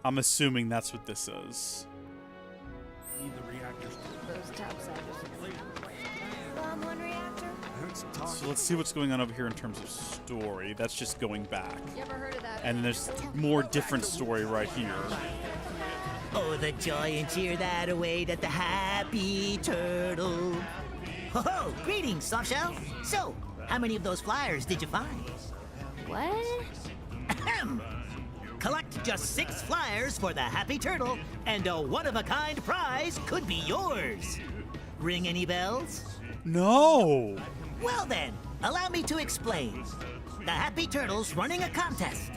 I'm assuming that's what this is. So let's see what's going on over here in terms of story. That's just going back. And then there's more different story right here. Oh, the joy and cheer that await at the Happy Turtle. Ho ho! Greetings, Softshell. So, how many of those flyers did you find? What? Ahem! Collect just 6 flyers for the Happy Turtle, and a one-of-a-kind prize could be yours. Ring any bells? No! Well then, allow me to explain. The Happy Turtle's running a contest.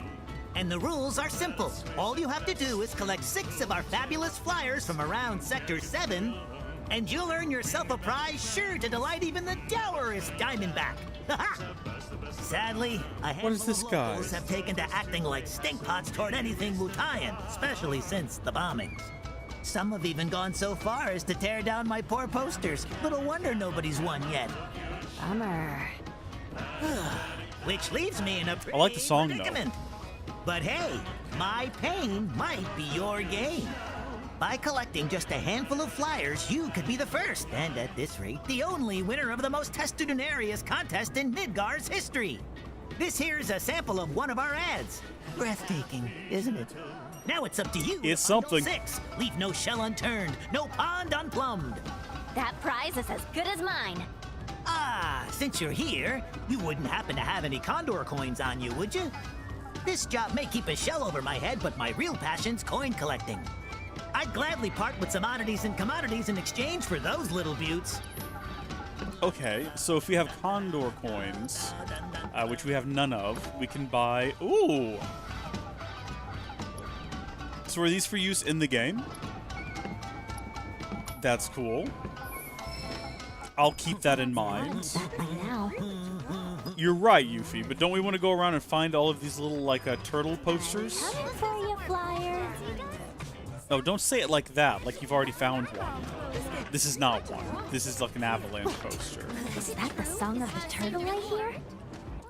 And the rules are simple. All you have to do is collect 6 of our fabulous flyers from around Sector 7, and you'll earn yourself a prize sure to delight even the dourest Diamondback. Sadly, a handful of locals have taken to acting like stinkpots toward anything Wutaian, especially since the bombings. Some have even gone so far as to tear down my poor posters. Little wonder nobody's won yet. Bummer. Which leaves me in a pretty I like the song, though. predicament. But hey, my pain might be your gain. By collecting just a handful of flyers, you could be the first, and at this rate, the only winner of the most testinarius contest in Midgar's history. This here's a sample of one of our ads. Breathtaking, isn't it? Now it's up to you. It's something. 6. Leave no shell unturned, no pond unplumbed. That prize is as good as mine. Ah, since you're here, you wouldn't happen to have any Condor coins on you, would you? This job may keep a shell over my head, but my real passion's coin collecting. I'd gladly part with some oddities and commodities in exchange for those little beauts. Okay, so if we have Condor coins, which we have none of, we can buy... Ooh! So are these for use in the game? That's cool. I'll keep that in mind. You're right, Yuffie, but don't we want to go around and find all of these little, like, turtle posters? Coming for you, flyer. Oh, don't say it like that, like you've already found one. This is not one. This is like an avalanche poster. Is that the song of the turtle I hear?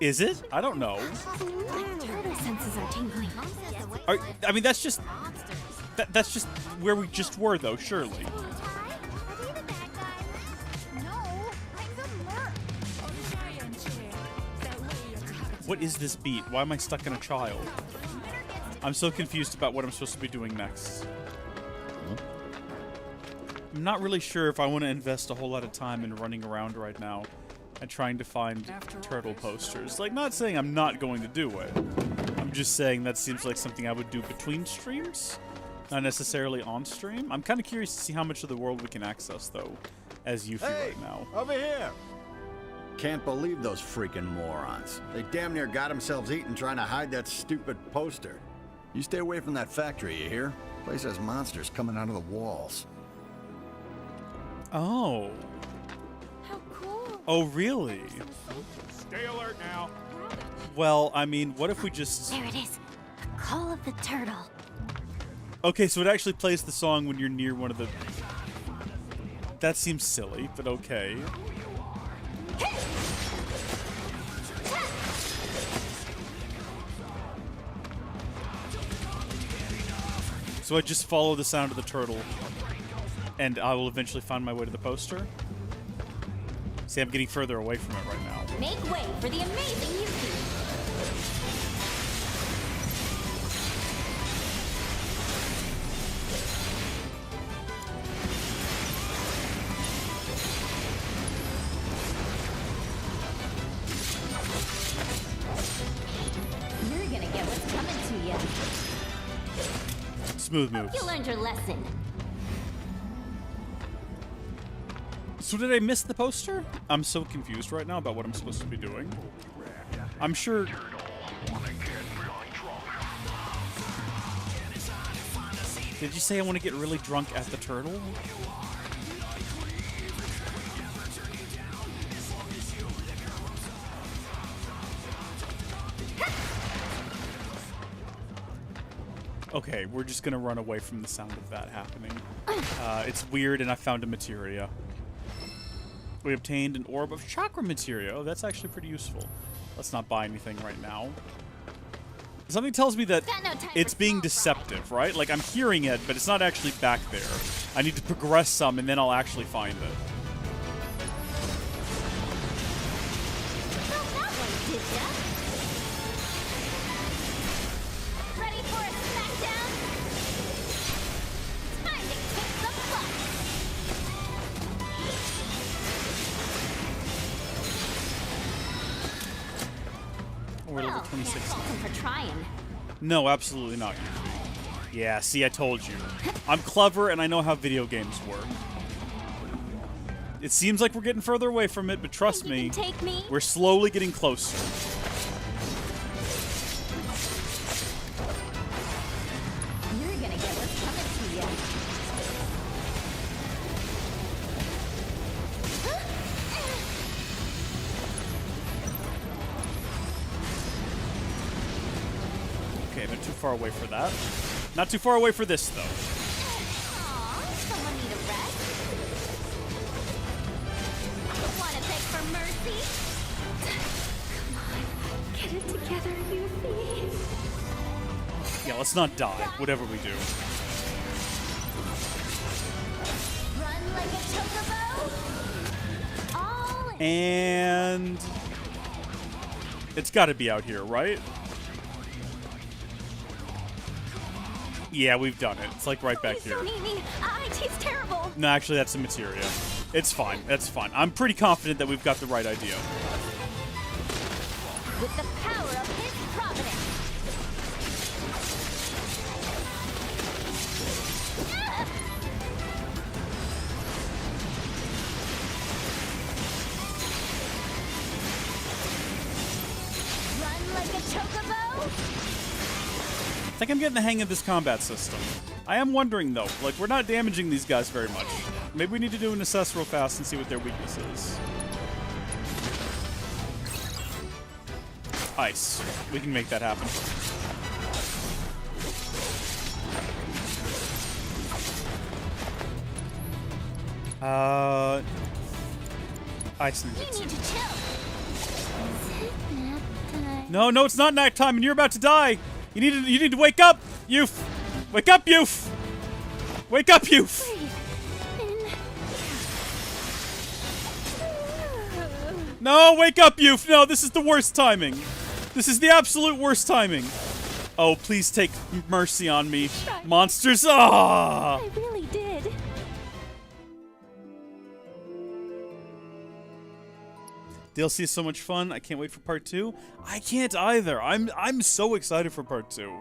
Is it? I don't know. My turtle senses are tingling. I mean, that's just... That's just where we just were, though, surely. What is this beat? Why am I stuck in a child? I'm so confused about what I'm supposed to be doing next. I'm not really sure if I want to invest a whole lot of time in running around right now and trying to find turtle posters. Like, not saying I'm not going to do it. I'm just saying that seems like something I would do between streams, not necessarily on stream. I'm kind of curious to see how much of the world we can access, though, as Yuffie right now. Over here! Can't believe those freaking morons. They damn near got themselves eaten trying to hide that stupid poster. You stay away from that factory, you hear? Place has monsters coming out of the walls. Oh. How cool. Oh, really? Stay alert now. Well, I mean, what if we just... There it is. The call of the turtle. Okay, so it actually plays the song when you're near one of the... That seems silly, but okay. So I just follow the sound of the turtle, and I will eventually find my way to the poster. See, I'm getting further away from it right now. Make way for the amazing Yuffie. You're gonna get what's coming to you. Smooth moves. You learned your lesson. So did I miss the poster? I'm so confused right now about what I'm supposed to be doing. I'm sure... Did you say I want to get really drunk at the turtle? Okay, we're just gonna run away from the sound of that happening. It's weird, and I found a materia. We obtained an orb of chakra materia. Oh, that's actually pretty useful. Let's not buy anything right now. Something tells me that it's being deceptive, right? Like, I'm hearing it, but it's not actually back there. I need to progress some, and then I'll actually find it. Ready for a smackdown? Time to kick some butt. We're level 26 now. Welcome for trying. No, absolutely not. Yeah, see, I told you. I'm clever, and I know how video games work. It seems like we're getting further away from it, but trust me, we're slowly getting closer. You're gonna get what's coming to you. Okay, they're too far away for that. Not too far away for this, though. Get it together, Yuffie. Yeah, let's not die, whatever we do. Run like a chocobo. All in. And it's got to be out here, right? Yeah, we've done it. It's like right back here. Don't eat me. IT's terrible. No, actually, that's the materia. It's fine. That's fine. I'm pretty confident that we've got the right idea. With the power of his providence. Run like a chocobo. I think I'm getting the hang of this combat system. I am wondering, though, like, we're not damaging these guys very much. Maybe we need to do an assess real fast and see what their weakness is. Ice. We can make that happen. Ice ninjutsu. We need to chill. No, it's not night time, and you're about to die. You need to wake up, Yuff. Wake up, Yuff. Wake up, Yuff. No, wake up, Yuff. No, this is the worst timing. This is the absolute worst timing. Oh, please take mercy on me, monsters. Ah. I really did. DLC is so much fun. I can't wait for part 2. I can't either. I'm so excited for part 2.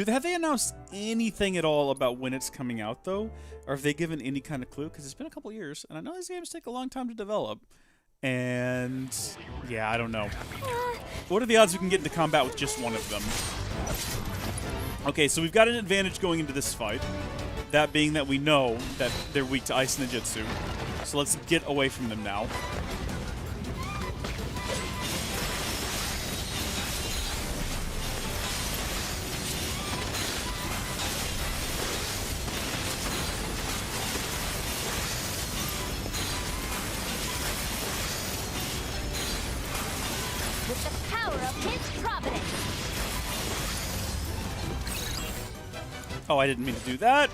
Have they announced anything at all about when it's coming out, though? Or have they given any kind of clue? Because it's been a couple years, and I know these games take a long time to develop. And yeah, I don't know. What are the odds we can get into combat with just one of them? Okay, so we've got an advantage going into this fight. That being that we know that they're weak to ice ninjutsu. So let's get away from them now. With the power of his providence. Oh, I didn't mean to do that.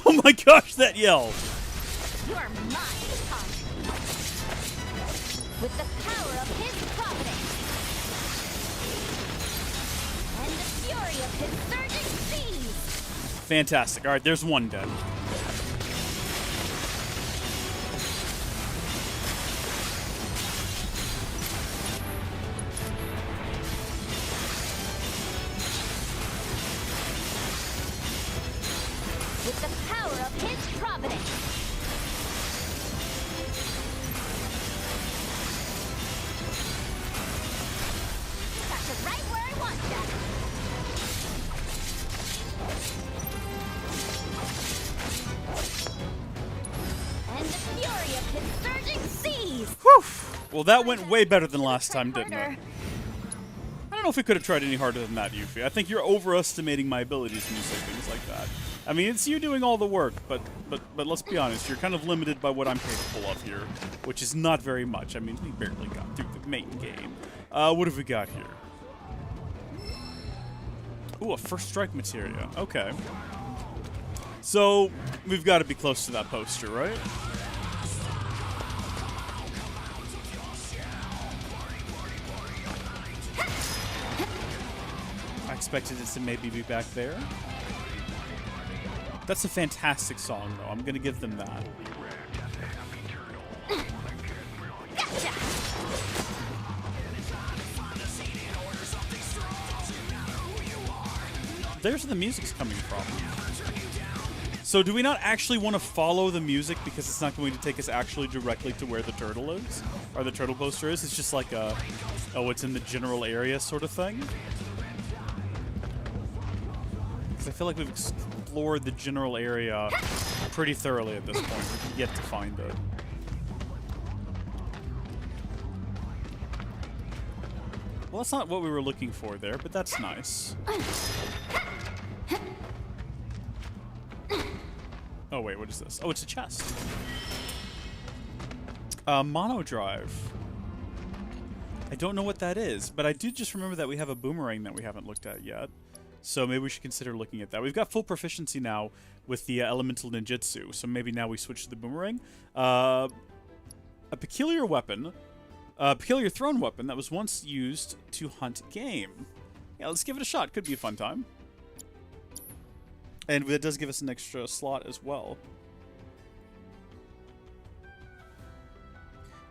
Oh my gosh, that yell! You are mine, Tom. With the power of his providence. And the fury of his surging seas. Fantastic. Alright, there's one dead. With the power of his providence. Got you right where I want you. And the fury of his surging seas. Whew! Well, that went way better than last time, didn't it? I don't know if we could have tried any harder than that, Yuffie. I think you're overestimating my abilities when you say things like that. I mean, it's you doing all the work, but let's be honest, you're kind of limited by what I'm capable of here, which is not very much. I mean, we barely got through the main game. What have we got here? Ooh, a first strike materia. Okay. So, we've got to be close to that poster, right? I expected it to maybe be back there. That's a fantastic song, though. I'm going to give them that. Gotcha. There's where the music's coming from. So do we not actually want to follow the music because it's not going to take us actually directly to where the turtle is? Or the turtle poster is? It's just like a, oh, it's in the general area sort of thing? Because I feel like we've explored the general area pretty thoroughly at this point. We've yet to find it. Well, that's not what we were looking for there, but that's nice. Oh, wait, what is this? Oh, it's a chest. Mono drive. I don't know what that is, but I do just remember that we have a boomerang that we haven't looked at yet. So maybe we should consider looking at that. We've got full proficiency now with the elemental ninjutsu, so maybe now we switch to the boomerang. A peculiar weapon, a peculiar thrown weapon that was once used to hunt game. Yeah, let's give it a shot. Could be a fun time. And that does give us an extra slot as well.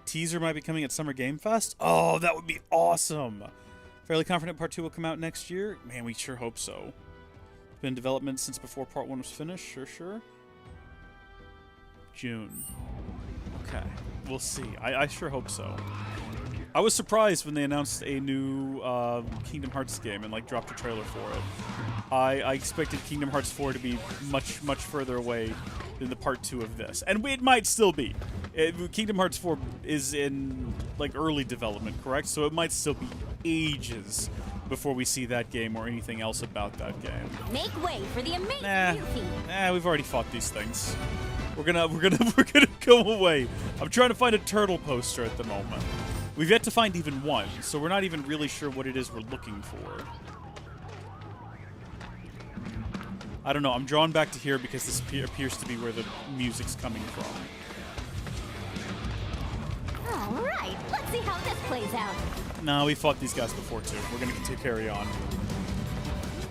Teaser might be coming at Summer Game Fest. Oh, that would be awesome. Fairly confident Part 2 will come out next year. Man, we sure hope so. Been in development since before Part 1 was finished. Sure. June. Okay, we'll see. I sure hope so. I was surprised when they announced a new Kingdom Hearts game and like dropped a trailer for it. I expected Kingdom Hearts 4 to be much further away than the Part 2 of this, and it might still be. Kingdom Hearts 4 is in like early development, correct? So it might still be ages before we see that game or anything else about that game. Make way for the amazing Yuffie. We've already fought these things. We're gonna go away. I'm trying to find a turtle poster at the moment. We've yet to find even one, so we're not even really sure what it is we're looking for. I don't know. I'm drawn back to here because this appears to be where the music's coming from. All right, let's see how this plays out. No, we fought these guys before too. We're gonna carry on.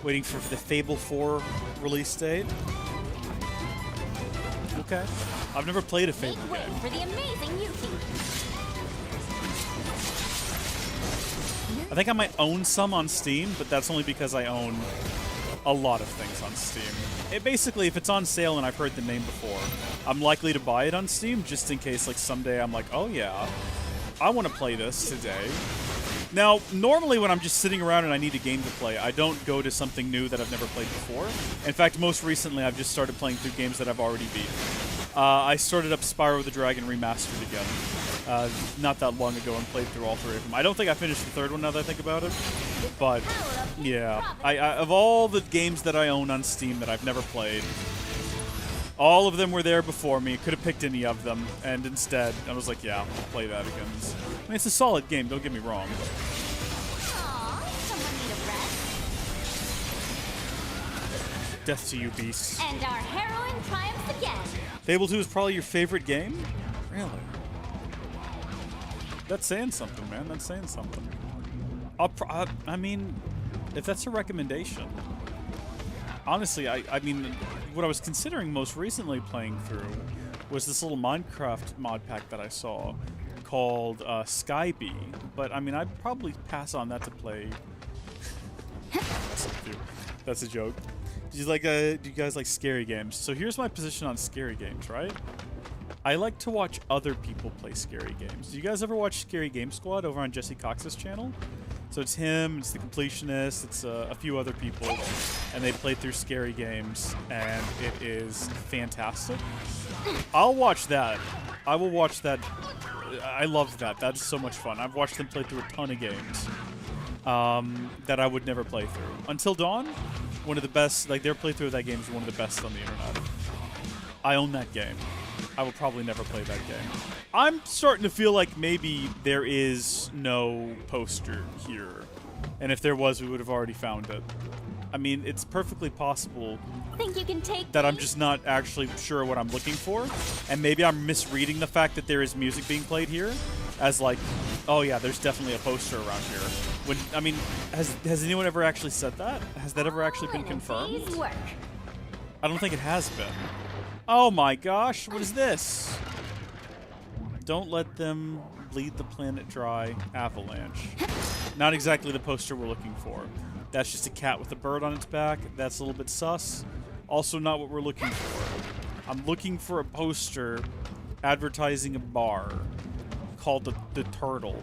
Waiting for the Fable 4 release date. Okay. I've never played a Fable Make way game. for the amazing Yuffie. I think I might own some on Steam, but that's only because I own a lot of things on Steam. Basically, if it's on sale and I've heard the name before, I'm likely to buy it on Steam just in case, like, someday I'm like, oh yeah, I want to play this today. Now, normally when I'm just sitting around and I need a game to play, I don't go to something new that I've never played before. In fact, most recently, I've just started playing through games that I've already beat. I started up Spyro the Dragon Remastered again. Not that long ago and played through all three of them. I don't think I finished the third one now that I think about it. But, yeah. Of all the games that I own on Steam that I've never played, all of them were there before me. Could have picked any of them. And instead, I was like, yeah, I'll play that again. I mean, it's a solid game, don't get me wrong. Death to you, beasts. And our heroine triumphs again. Fable 2 is probably your favorite game? Really? That's saying something, man. That's saying something. I mean, if that's a recommendation. Honestly, I mean, what I was considering most recently playing through was this little Minecraft mod pack that I saw called Skybee. But, I mean, I'd probably pass on that to play. That's a joke. Do you guys like scary games? So here's my position on scary games, right? I like to watch other people play scary games. Do you guys ever watch Scary Game Squad over on Jesse Cox's channel? So it's him, it's the Completionist, it's a few other people, and they play through scary games, and it is fantastic. I'll watch that. I will watch that. I love that. That's so much fun. I've watched them play through a ton of games that I would never play through. Until Dawn, one of the best, like their playthrough of that game is one of the best on the internet. I own that game. I will probably never play that game. I'm starting to feel like maybe there is no poster here. And if there was, we would have already found it. I mean, it's perfectly possible Think you can take that I'm just not actually sure what I'm looking for. And maybe I'm misreading the fact that there is music being played here as like, oh yeah, there's definitely a poster around here. When, I mean, has anyone ever actually said that? Has that ever actually been confirmed? Work. I don't think it has been. Oh my gosh, what is this? Don't let them bleed the planet dry. Avalanche. Not exactly the poster we're looking for. That's just a cat with a bird on its back. That's a little bit sus. Also not what we're looking for. I'm looking for a poster advertising a bar called the Turtle.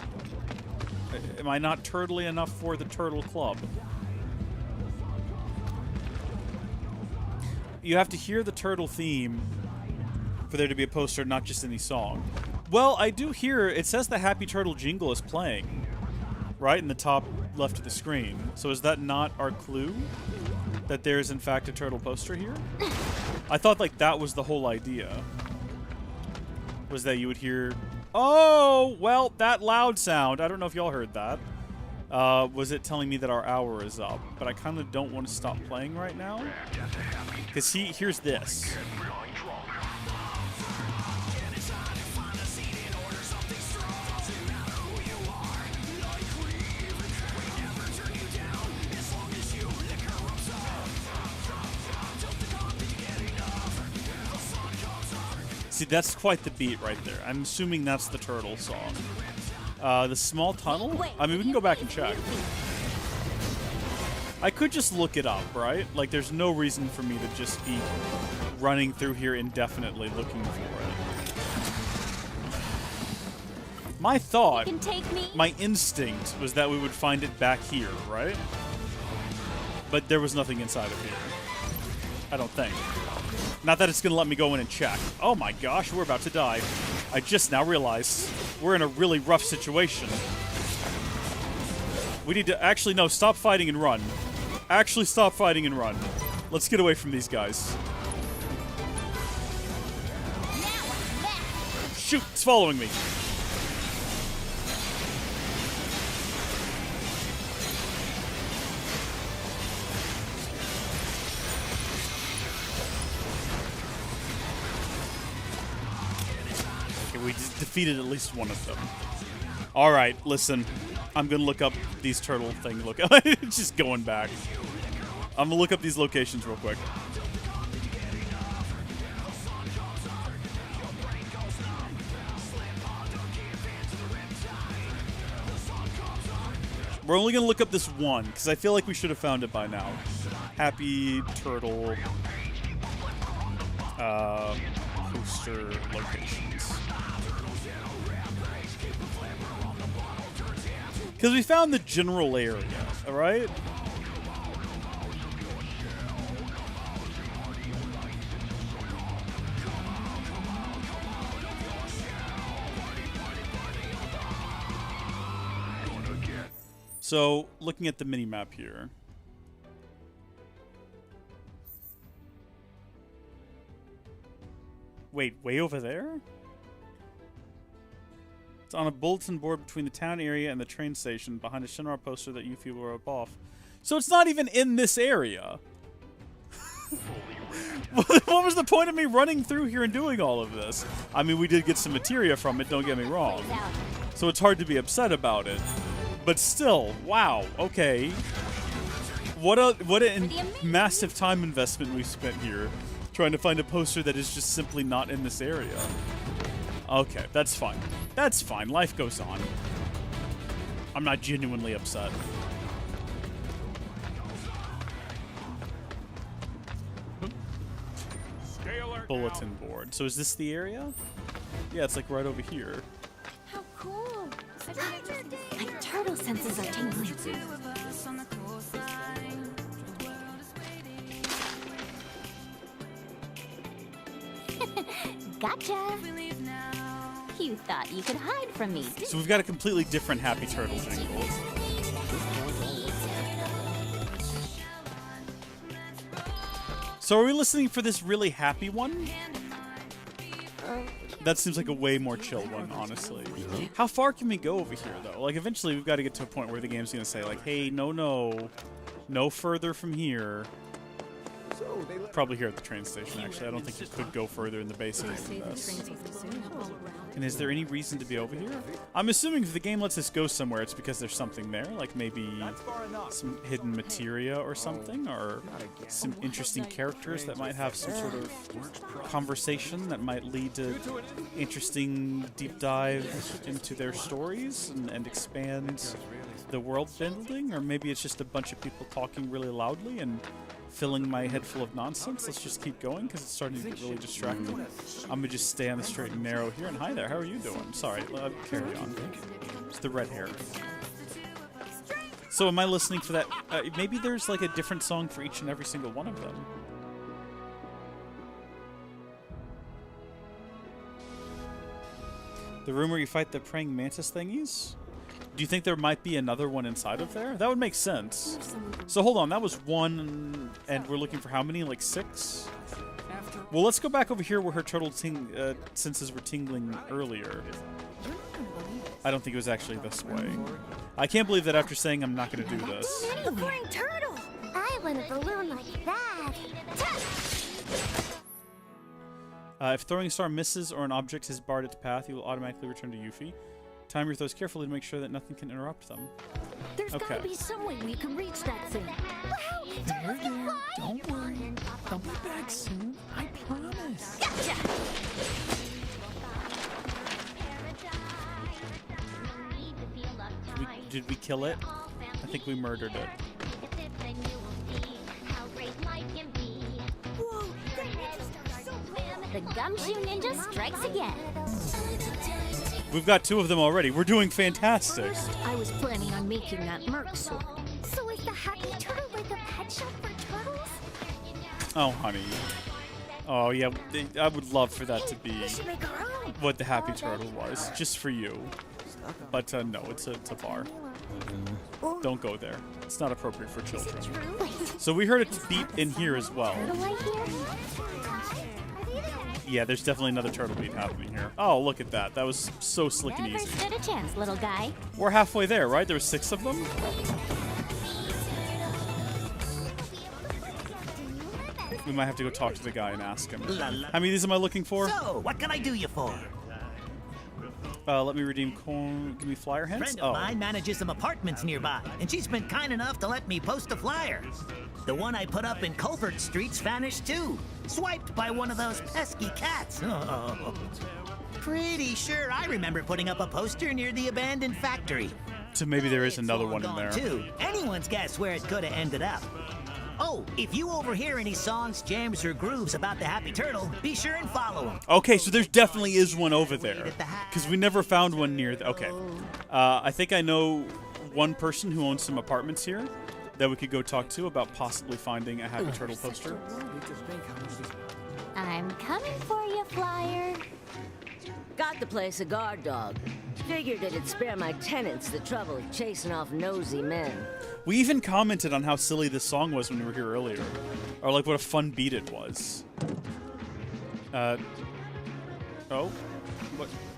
Am I not turtly enough for the Turtle Club? You have to hear the turtle theme for there to be a poster, not just any song. Well, I do hear, it says the Happy Turtle jingle is playing, right in the top left of the screen. So is that not our clue that there is in fact a turtle poster here? I thought like that was the whole idea. Was that you would hear, oh, well, that loud sound. I don't know if y'all heard that. Was it telling me that our hour is up? But I kind of don't want to stop playing right now. Because here's this. See, that's quite the beat right there. I'm assuming that's the turtle song. The small tunnel? I mean, we can go back and check. I could just look it up, right? Like, there's no reason for me to just be running through here indefinitely looking for it. My thought, my instinct was that we would find it back here, right? But there was nothing inside of here. I don't think. Not that it's going to let me go in and check. Oh my gosh, we're about to die. I just now realized we're in a really rough situation. We need to actually, no, stop fighting and run. Actually stop fighting and run. Let's get away from these guys. Shoot, it's following me. We just defeated at least one of them. All right, listen. I'm going to look up these turtle things. Look, it's just going back. I'm going to look up these locations real quick. We're only going to look up this one, because I feel like we should have found it by now. Happy Turtle poster locations. Because we found the general area, alright? So, looking at the mini-map here. Wait, way over there? It's on a bulletin board between the town area and the train station behind a Shinra poster that Yuffie will rip off. So it's not even in this area. What was the point of me running through here and doing all of this? I mean, we did get some materia from it, don't get me wrong. So it's hard to be upset about it. But still, wow, okay. What a massive time investment we spent here trying to find a poster that is just simply not in this area. Okay, that's fine. That's fine. Life goes on. I'm not genuinely upset. Bulletin board. So is this the area? Yeah, it's like right over here. How cool! My turtle senses are tingling. Gotcha! You thought you could hide from me. So we've got a completely different Happy Turtle jingle. So are we listening for this really happy one? That seems like a way more chill one, honestly. How far can we go over here, though? Like, eventually we've got to get to a point where the game's going to say, like, hey, no further from here. Probably here at the train station, actually. I don't think you could go further in the base than this. And is there any reason to be over here? I'm assuming if the game lets us go somewhere, it's because there's something there, like maybe some hidden materia or something, or some interesting characters that might have some sort of conversation that might lead to interesting deep dive into their stories and expand the world building, or maybe it's just a bunch of people talking really loudly and filling my head full of nonsense. Let's just keep going because it's starting to get really distracting. I'm gonna just stay on the straight and narrow here. And hi there, how are you doing? Sorry, carry on. It's the red hair. So am I listening for that? Maybe there's like a different song for each and every single one of them. The room where you fight the praying mantis thingies? Do you think there might be another one inside of there? That would make sense. So hold on, that was 1, and we're looking for how many? Like 6? Well, let's go back over here where her turtle senses were tingling earlier. I don't think it was actually this way. I can't believe that after saying I'm not going to do this. The flying turtle! I want a balloon like that. If throwing star misses or an object has barred its path, you will automatically return to Yuffie. Time your throws carefully to make sure that nothing can interrupt them. There's gotta be some way we can reach that thing. Wow! There, there. Don't worry. I'll be back soon. I promise. Gotcha! Did we kill it? I think we murdered it. Whoa! The Gumshoe Ninja strikes again. We've got 2 of them already. We're doing fantastic. I was planning on making that Merc sword. So is the Happy Turtle like a pet shop for turtles? Oh, honey. Oh, yeah. I would love for that to be what the Happy Turtle was, just for you. But no, it's a bar. Don't go there. It's not appropriate for children. So we heard it beep in here as well. Yeah, there's definitely another turtle beat happening here. Oh, look at that. That was so slick and Never easy. stood a chance, little guy. We're halfway there, right? There were 6 of them? We might have to go talk to the guy and ask him. How many of these am I looking for? So, what can I do you for? Let me redeem coin. Give me flyer A hints? friend of mine manages some apartments nearby, and she's been kind enough to let me post a flyer. The one I put up in Culvert Street's vanished too. Swiped by one of those pesky cats. Oh. Pretty sure I remember putting up a poster near the abandoned factory. So maybe there is another one in there. Too. Anyone's guess where it could have ended up. Oh, if you overhear any songs, jams, or grooves about the Happy Turtle, be sure and follow him. Okay, so there definitely is one over there. Because we never found one near... Okay. I think I know one person who owns some apartments here that we could go talk to about possibly finding a Happy Turtle poster. I'm coming for you, Flyer. Got the place a guard dog. Figured it'd spare my tenants the trouble of chasing off nosy men. We even commented on how silly this song was when we were here earlier. Or like what a fun beat it was. Oh?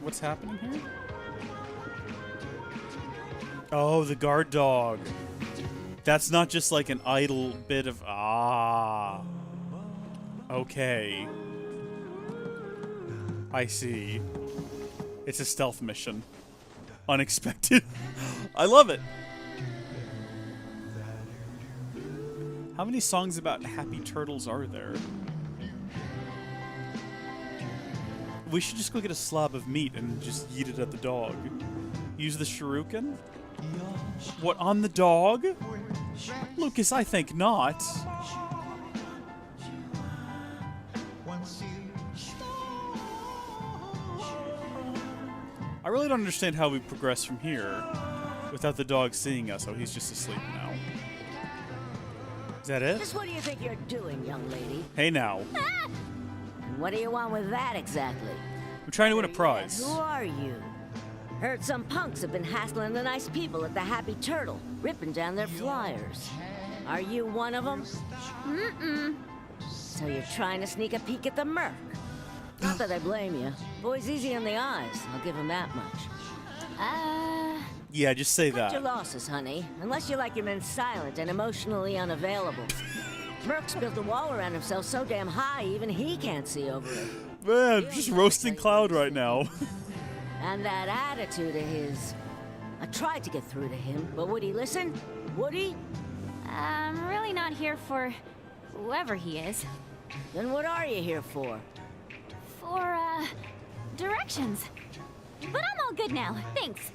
What's happening here? Oh, the guard dog. That's not just like an idle bit of... Ah. Okay. I see. It's a stealth mission. Unexpected. I love it. How many songs about happy turtles are there? We should just go get a slab of meat and just eat it at the dog. Use the shuriken? What, on the dog? Lucas, I think not. I really don't understand how we progress from here without the dog seeing us. Oh, he's just asleep now. Is that it? Just what do you think you're doing, young lady? Hey now. And what do you want with that exactly? I'm trying to win a prize. Who are you? Heard some punks have been hassling the nice people at the Happy Turtle, ripping down their flyers. Are you one of them? Mm-mm. So you're trying to sneak a peek at the Merc? Not that I blame you. Boy's easy on the eyes, I'll give him that much. Yeah, just say Cut your that. losses, honey. Unless you like your men silent and emotionally unavailable. Merc's built a wall around himself so damn high, even he can't see over it. Man, I'm just roasting Cloud right now. And that attitude of his. I tried to get through to him, but would he listen? Would he? I'm really not here for whoever he is. Then what are you here for? For, directions. But I'm all good now, thanks.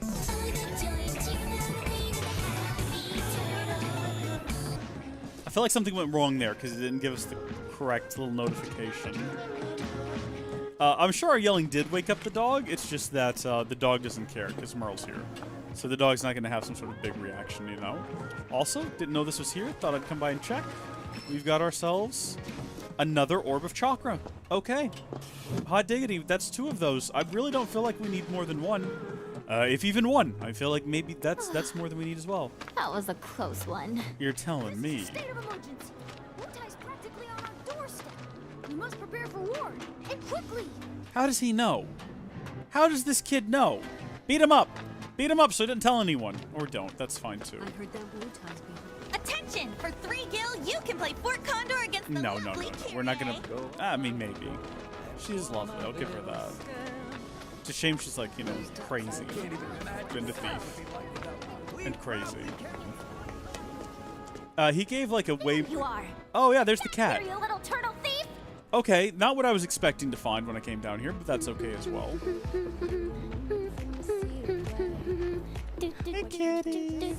I feel like something went wrong there because it didn't give us the correct little notification. I'm sure our yelling did wake up the dog. It's just that the dog doesn't care because Merle's here. So the dog's not going to have some sort of big reaction, you know? Also, didn't know this was here. Thought I'd come by and check. We've got ourselves another Orb of Chakra. Okay. Hot diggity. That's 2 of those. I really don't feel like we need more than one. If even one. I feel like maybe that's more than we need as well. That was a close one. You're telling me. State of emergency. Wutai's practically on our doorstep. We must prepare for war, and quickly. How does he know? How does this kid know? Beat him up. Beat him up so he doesn't tell anyone. Or don't. That's fine too. I heard that Wutai's being... Attention! For 3 gil, you can play Fort Condor against the No. lovely We're not gonna. I mean, maybe. She's lovely. I'll give her that. It's a shame she's like, you know, crazy. And a thief. And crazy. He gave like a way. You are. Oh yeah, there's the cat. You little turtle thief. Okay, not what I was expecting to find when I came down here, but that's okay as well. Hey, kitty.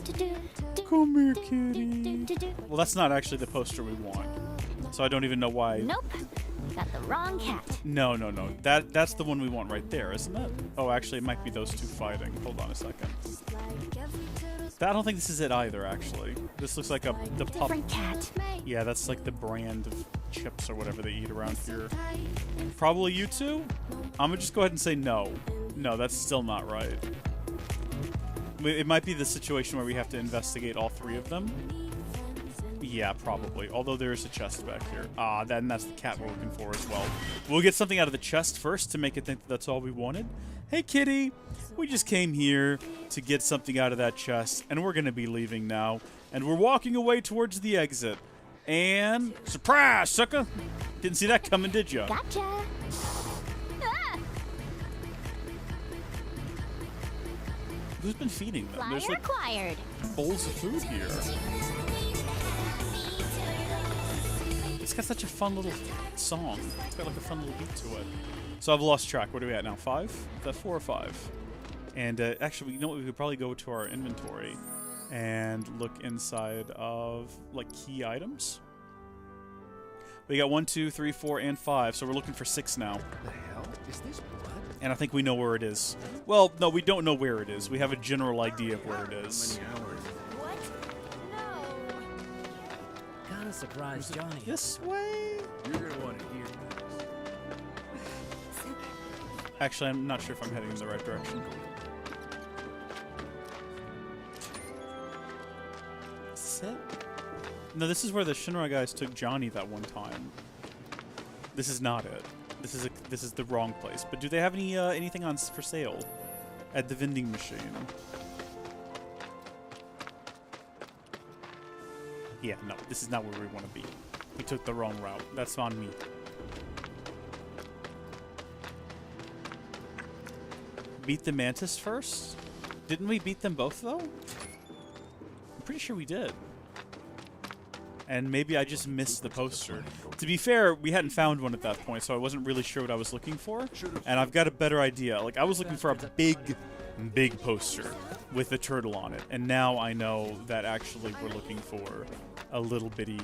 Come here, kitty. Well, that's not actually the poster we want, so I don't even know why. Nope. Got the wrong cat. No. That's the one we want right there, isn't it? Oh, actually, it might be those two fighting. Hold on a second. I don't think this is it either, actually. This looks like the pup. Different cat. Yeah, that's like the brand of chips or whatever they eat around here. Probably you two? I'm gonna just go ahead and say no. No, that's still not right. It might be the situation where we have to investigate all 3 of them. Yeah, probably. Although there is a chest back here. Then that's the cat we're looking for as well. We'll get something out of the chest first to make it think that that's all we wanted. Hey, kitty. We just came here to get something out of that chest, and we're going to be leaving now. And we're walking away towards the exit. And... surprise, sucker! Didn't see that coming, did ya? Gotcha. Ah! Who's been feeding them? Flyer There's like acquired. bowls of food here. It's got such a fun little song. It's got like a fun little beat to it. So I've lost track. What are we at now? 5? Is that 4 or 5? And actually, you know what? We could probably go to our inventory and look inside of like key items. We got 1, 2, 3, 4, and 5. So we're looking for 6 now. The hell? Is this blood? And I think we know where it is. Well, no, we don't know where it is. We have a general idea of where it is. What? No. Gotta surprise Johnny. This way? You're gonna want to hear this. Actually, I'm not sure if I'm heading in the right direction. Is it? No, this is where the Shinra guys took Johnny that one time. This is not it. This is the wrong place. But do they have any anything on for sale at the vending machine? Yeah, no, this is not where we want to be. We took the wrong route. That's on me. Beat the Mantis first? Didn't we beat them both, though? I'm pretty sure we did. And maybe I just missed the poster. To be fair, we hadn't found one at that point, so I wasn't really sure what I was looking for. And I've got a better idea. Like, I was looking for a big poster with a turtle on it. And now I know that actually we're looking for a little bitty...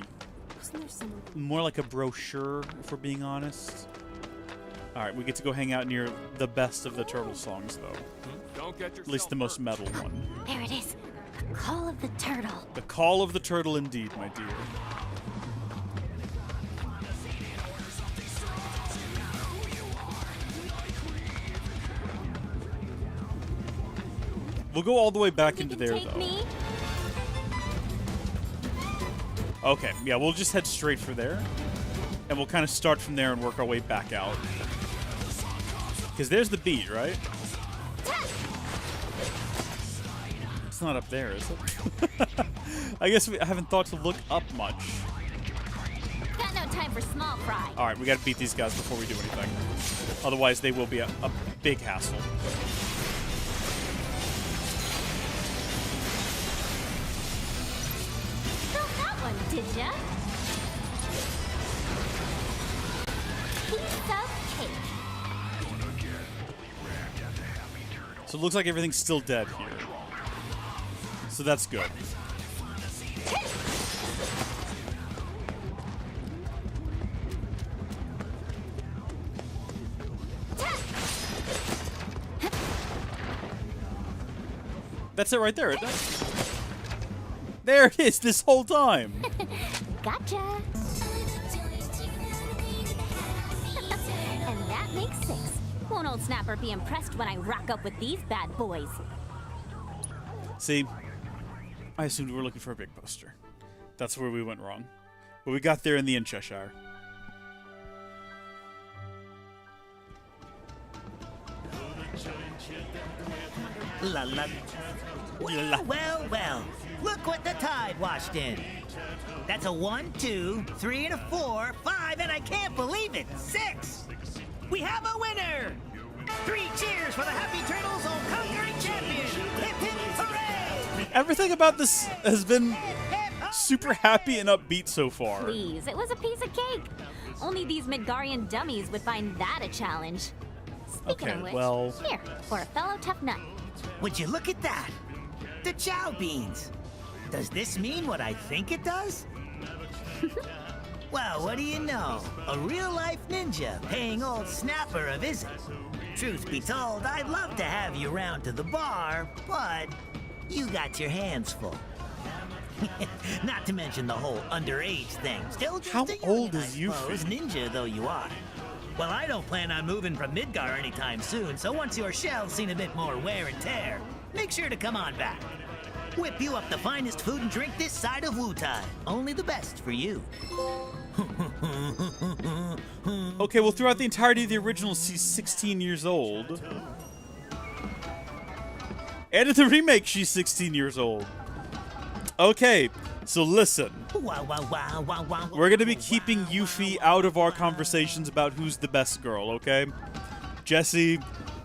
more like a brochure, if we're being honest. Alright, we get to go hang out near the best of the turtle songs, though. At least the most metal one. There it is. The call of the turtle. The call of the turtle, indeed, my dear. We'll go all the way back into there, though. Me? Okay, yeah, we'll just head straight for there. And we'll kind of start from there and work our way back out. Because there's the beat, right? It's not up there, is it? I guess I haven't thought to look up much. Got no time for small fry. Alright, we gotta beat these guys before we do anything. Otherwise, they will be a big hassle. Felt that one, did ya? Piece of cake. So it looks like everything's still dead here. So that's good. That's it right there, isn't it? There it is this whole time. Gotcha. And that makes 6. Won't old Snapper be impressed when I rock up with these bad boys? See, I assumed we were looking for a big poster. That's where we went wrong. But we got there in the end, Cheshire. La la. Well, well, well. Look what the tide washed in. That's a 1, 2, 3, and a 4, 5, and I can't believe it, 6. We have a winner. 3 cheers for the Happy Turtles, all conquering champion. Hip hip hooray! Everything about this has been super happy and upbeat so far. Please, it was a piece of cake. Only these Midgarian dummies would find that a challenge. Speaking Okay, of which, well... here, for a fellow tough nut. Would you look at that? The chow beans. Does this mean what I think it does? Well, what do you know? A real-life ninja paying old Snapper a visit. Truth be told, I'd love to have you round to the bar, but you got your hands full. Not to mention the whole underage thing. Still just How a youngin', old I is suppose, Yuffie? ninja though you are. Well, I don't plan on moving from Midgar anytime soon, so once your shell's seen a bit more wear and tear, make sure to come on back. Whip you up the finest food and drink this side of Wutai. Only the best for you. Okay, well, throughout the entirety of the original, she's 16 years old. And in the remake, she's 16 years old. Okay, so listen. We're going to be keeping Yuffie out of our conversations about who's the best girl, okay? Jessie,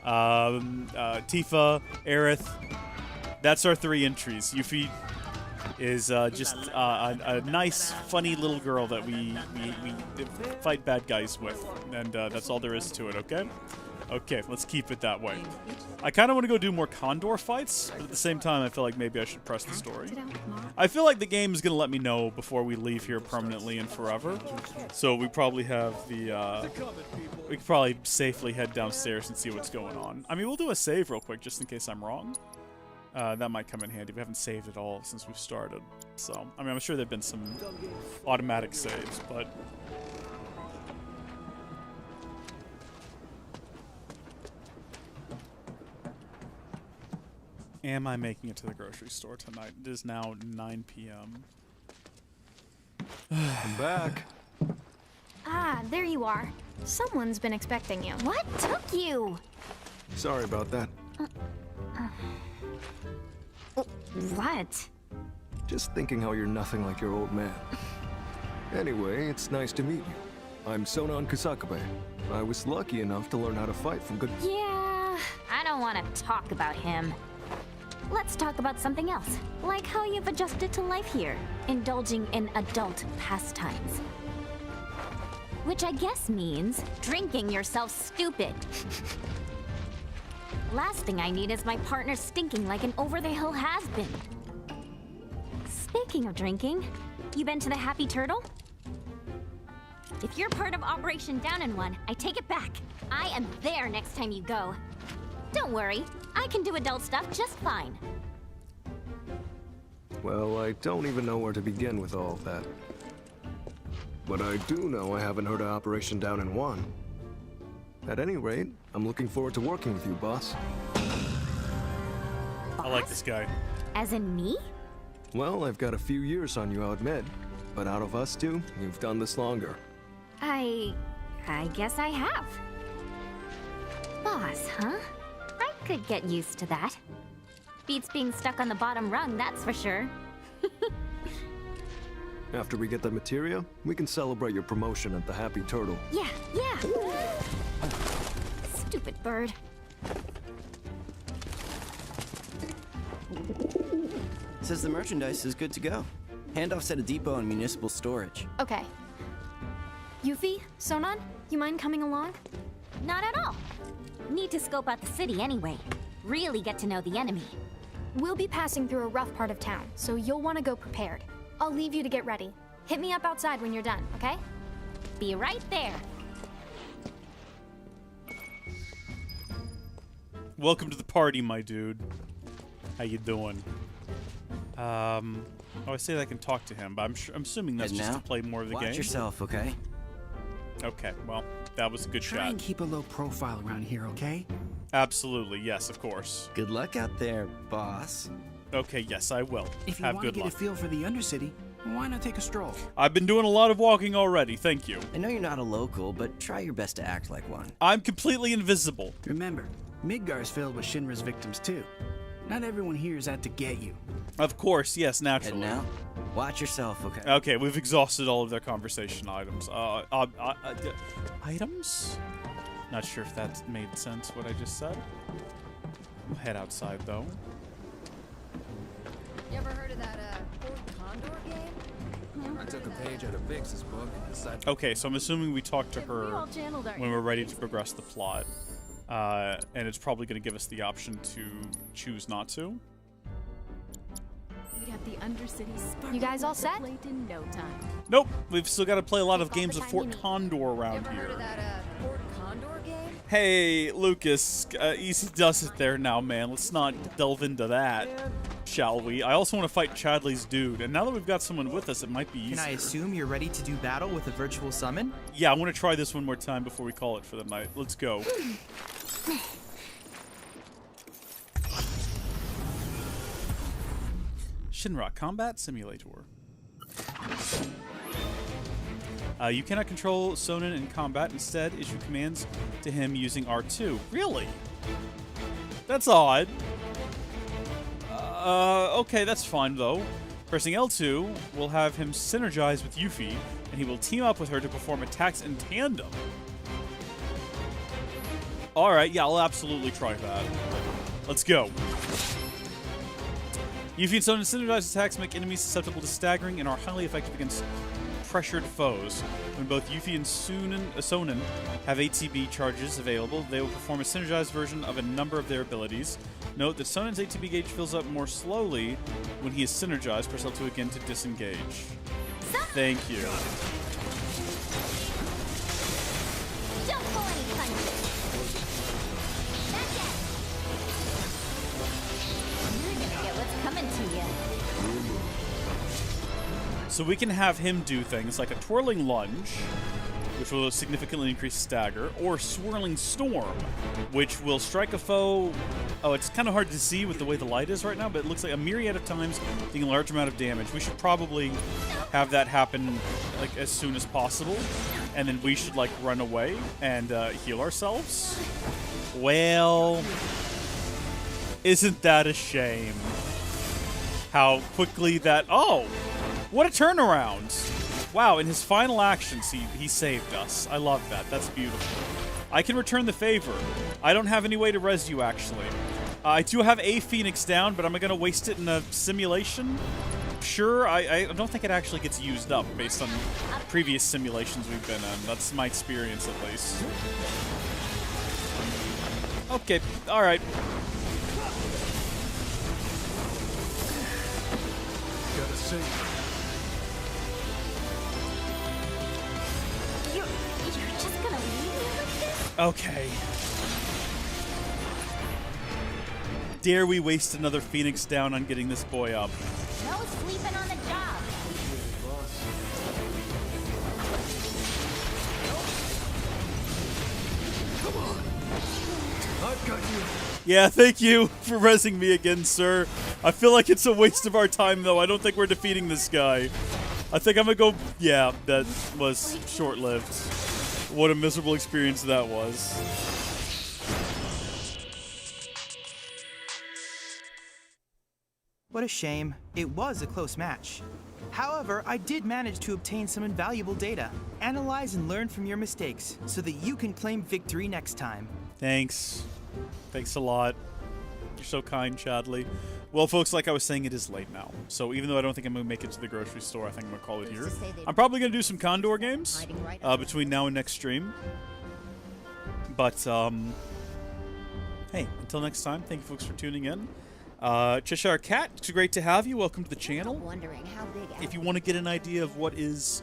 Tifa, Aerith. That's our 3 entries. Yuffie is just a nice, funny little girl that we fight bad guys with. And that's all there is to it, okay? Okay, let's keep it that way. I kind of want to go do more Condor fights, but at the same time, I feel like maybe I should press the story. I feel like the game is going to let me know before we leave here permanently and forever. So we probably have the, we could probably safely head downstairs and see what's going on. I mean, we'll do a save real quick just in case I'm wrong. That might come in handy. We haven't saved at all since we've started. So, I mean, I'm sure there have been some automatic saves, but... Am I making it to the grocery store tonight? It is now 9 p.m. I'm back. Ah, there you are. Someone's been expecting you. What took you? Sorry about that. What? Just thinking how you're nothing like your old man. Anyway, it's nice to meet you. I'm Sonan Kusakabe. I was lucky enough to learn how to fight from good... Yeah, I don't want to talk about him. Let's talk about something else, like how you've adjusted to life here, indulging in adult pastimes. Which I guess means drinking yourself stupid. Last thing I need is my partner stinking like an over-the-hill has-been. Speaking of drinking, you been to the Happy Turtle? If you're part of Operation Down in One, I take it back. I am there next time you go. Don't worry, I can do adult stuff just fine. Well, I don't even know where to begin with all of that. But I do know I haven't heard of Operation Down in One. At any rate, I'm looking forward to working with you, boss. I like this guy. As in me? Well, I've got a few years on you, I'll admit. But out of us two, you've done this longer. I guess I have. Boss, huh? I could get used to that. Beats being stuck on the bottom rung, that's for sure. After we get the materia, we can celebrate your promotion at the Happy Turtle. Yeah. Stupid bird. Says the merchandise is good to go. Handoffs at a depot and municipal storage. Okay. Yuffie, Sonan, you mind coming along? Not at all. Need to scope out the city anyway. Really get to know the enemy. We'll be passing through a rough part of town, so you'll want to go prepared. I'll leave you to get ready. Hit me up outside when you're done, okay? Be right there. Welcome to the party, my dude. How you doing? Oh, I say that I can talk to him, but I'm assuming that's And just now, to play more of the game. Watch yourself, okay? Okay, well, that was a good Try shot. and keep a low profile around here, okay? Absolutely, yes, of course. Good luck out there, boss. Okay, yes, I will. If you Have want to good get luck. a feel for the Undercity, why not take a stroll? I've been doing a lot of walking already, thank you. I know you're not a local, but try your best to act like one. I'm completely invisible. Remember, Midgar's filled with Shinra's victims too. Not everyone here is out to get you. Of course, yes, naturally. And now, watch yourself, okay? Okay, we've exhausted all of their conversation items. Items? Not sure if that made sense, what I just said. We'll head outside, though. You ever heard of that, Fort Condor game? I took a page out of Vix's book and decided... Okay, so I'm assuming we talked to We her all channeled our when we're ready to progress the plot. And it's probably going to give us the option to choose not to. We'd have the Undercity sparkle. You guys all set? Plate in no time. Nope, we've still got to play a lot of Take all games the of time Fort you need. Condor You around ever heard here. of that, Fort Condor game? Hey, Lucas, easy does it there now, man. Let's not delve into that, shall we? I also want to fight Chadley's dude, and now that we've got someone with us, it might be easier. Can I assume you're ready to do battle with a virtual summon? Yeah, I want to try this one more time before we call it for the night. Let's go. Shinra Combat Simulator. You cannot control Sonnen in combat. Instead, issue commands to him using R2. Really? That's odd. Okay, that's fine, though. Pressing L2 will have him synergize with Yuffie, and he will team up with her to perform attacks in tandem. Alright, yeah, I'll absolutely try that. Let's go. Yuffie and Sonnen synergized attacks make enemies susceptible to staggering and are highly effective against pressured foes. When both Yuffie and Sonnen have ATB charges available, they will perform a synergized version of a number of their abilities. Note that Sonnen's ATB gauge fills up more slowly when he is synergized. Press L2 again to disengage. Thank you. Don't pull any punches. That's it. You're gonna get what's coming to you. So we can have him do things like a twirling lunge, which will significantly increase stagger, or swirling storm, which will strike a foe. Oh, it's kind of hard to see with the way the light is right now, but it looks like a myriad of times, dealing a large amount of damage. We should probably have that happen like as soon as possible, and then we should like run away and heal ourselves. Well, isn't that a shame? How quickly that... Oh! What a turnaround! Wow, in his final actions, he saved us. I love that. That's beautiful. I can return the favor. I don't have any way to res you, actually. I do have a Phoenix down, but am I going to waste it in a simulation? Sure, I don't think it actually gets used up based on previous simulations we've been in. That's my experience, at least. Okay, alright. Gotta see. You're just gonna leave me like this? Okay. Dare we waste another Phoenix down on getting this boy up? No sleeping on the job. Come on. I've got you. Yeah, thank you for resing me again, sir. I feel like it's a waste of our time, though. I don't think we're defeating this guy. I think I'm gonna go... Yeah, that was short-lived. What a miserable experience that was. What a shame. It was a close match. However, I did manage to obtain some invaluable data. Analyze and learn from your mistakes so that you can claim victory next time. Thanks. Thanks a lot. You're so kind, Chadley. Well, folks, like I was saying, it is late now. So even though I don't think I'm going to make it to the grocery store, I think I'm going to call it here. I'm probably going to do some Condor games between now and next stream. But, hey, until next time, thank you folks for tuning in. Cheshire Cat, it's great to have you. Welcome to the channel. If you want to get an idea of what is,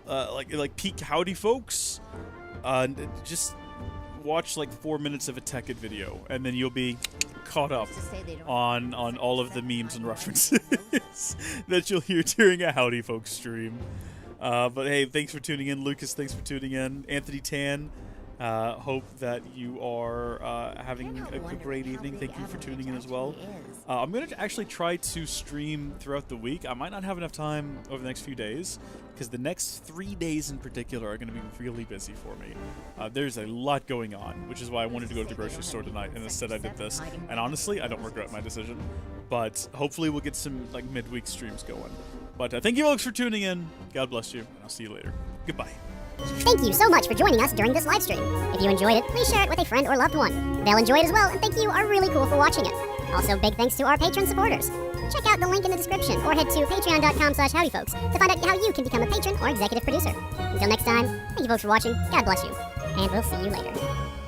like peak howdy, folks, just watch like 4 minutes of a Tekkit video, and then you'll be caught up on all of the memes and references that you'll hear during a Howdy Folks stream. But hey, thanks for tuning in. Lucas, thanks for tuning in. Anthony Tan, hope that you are having a great evening. Thank you for tuning in as well. I'm going to actually try to stream throughout the week. I might not have enough time over the next few days, because the next 3 days in particular are going to be really busy for me. There's a lot going on, which is why I wanted to go to the grocery store tonight, and instead I did this. And honestly, I don't regret my decision. But hopefully we'll get some like midweek streams going. But thank you folks for tuning in. God bless you, and I'll see you later. Goodbye. Thank you so much for joining us during this live stream. If you enjoyed it, please share it with a friend or loved one. They'll enjoy it as well, and think you are really cool for watching it. Also, big thanks to our patron supporters. Check out the link in the description or head to patreon.com/howdyfolks to find out how you can become a patron or executive producer. Until next time, thank you folks for watching, God bless you, and we'll see you later.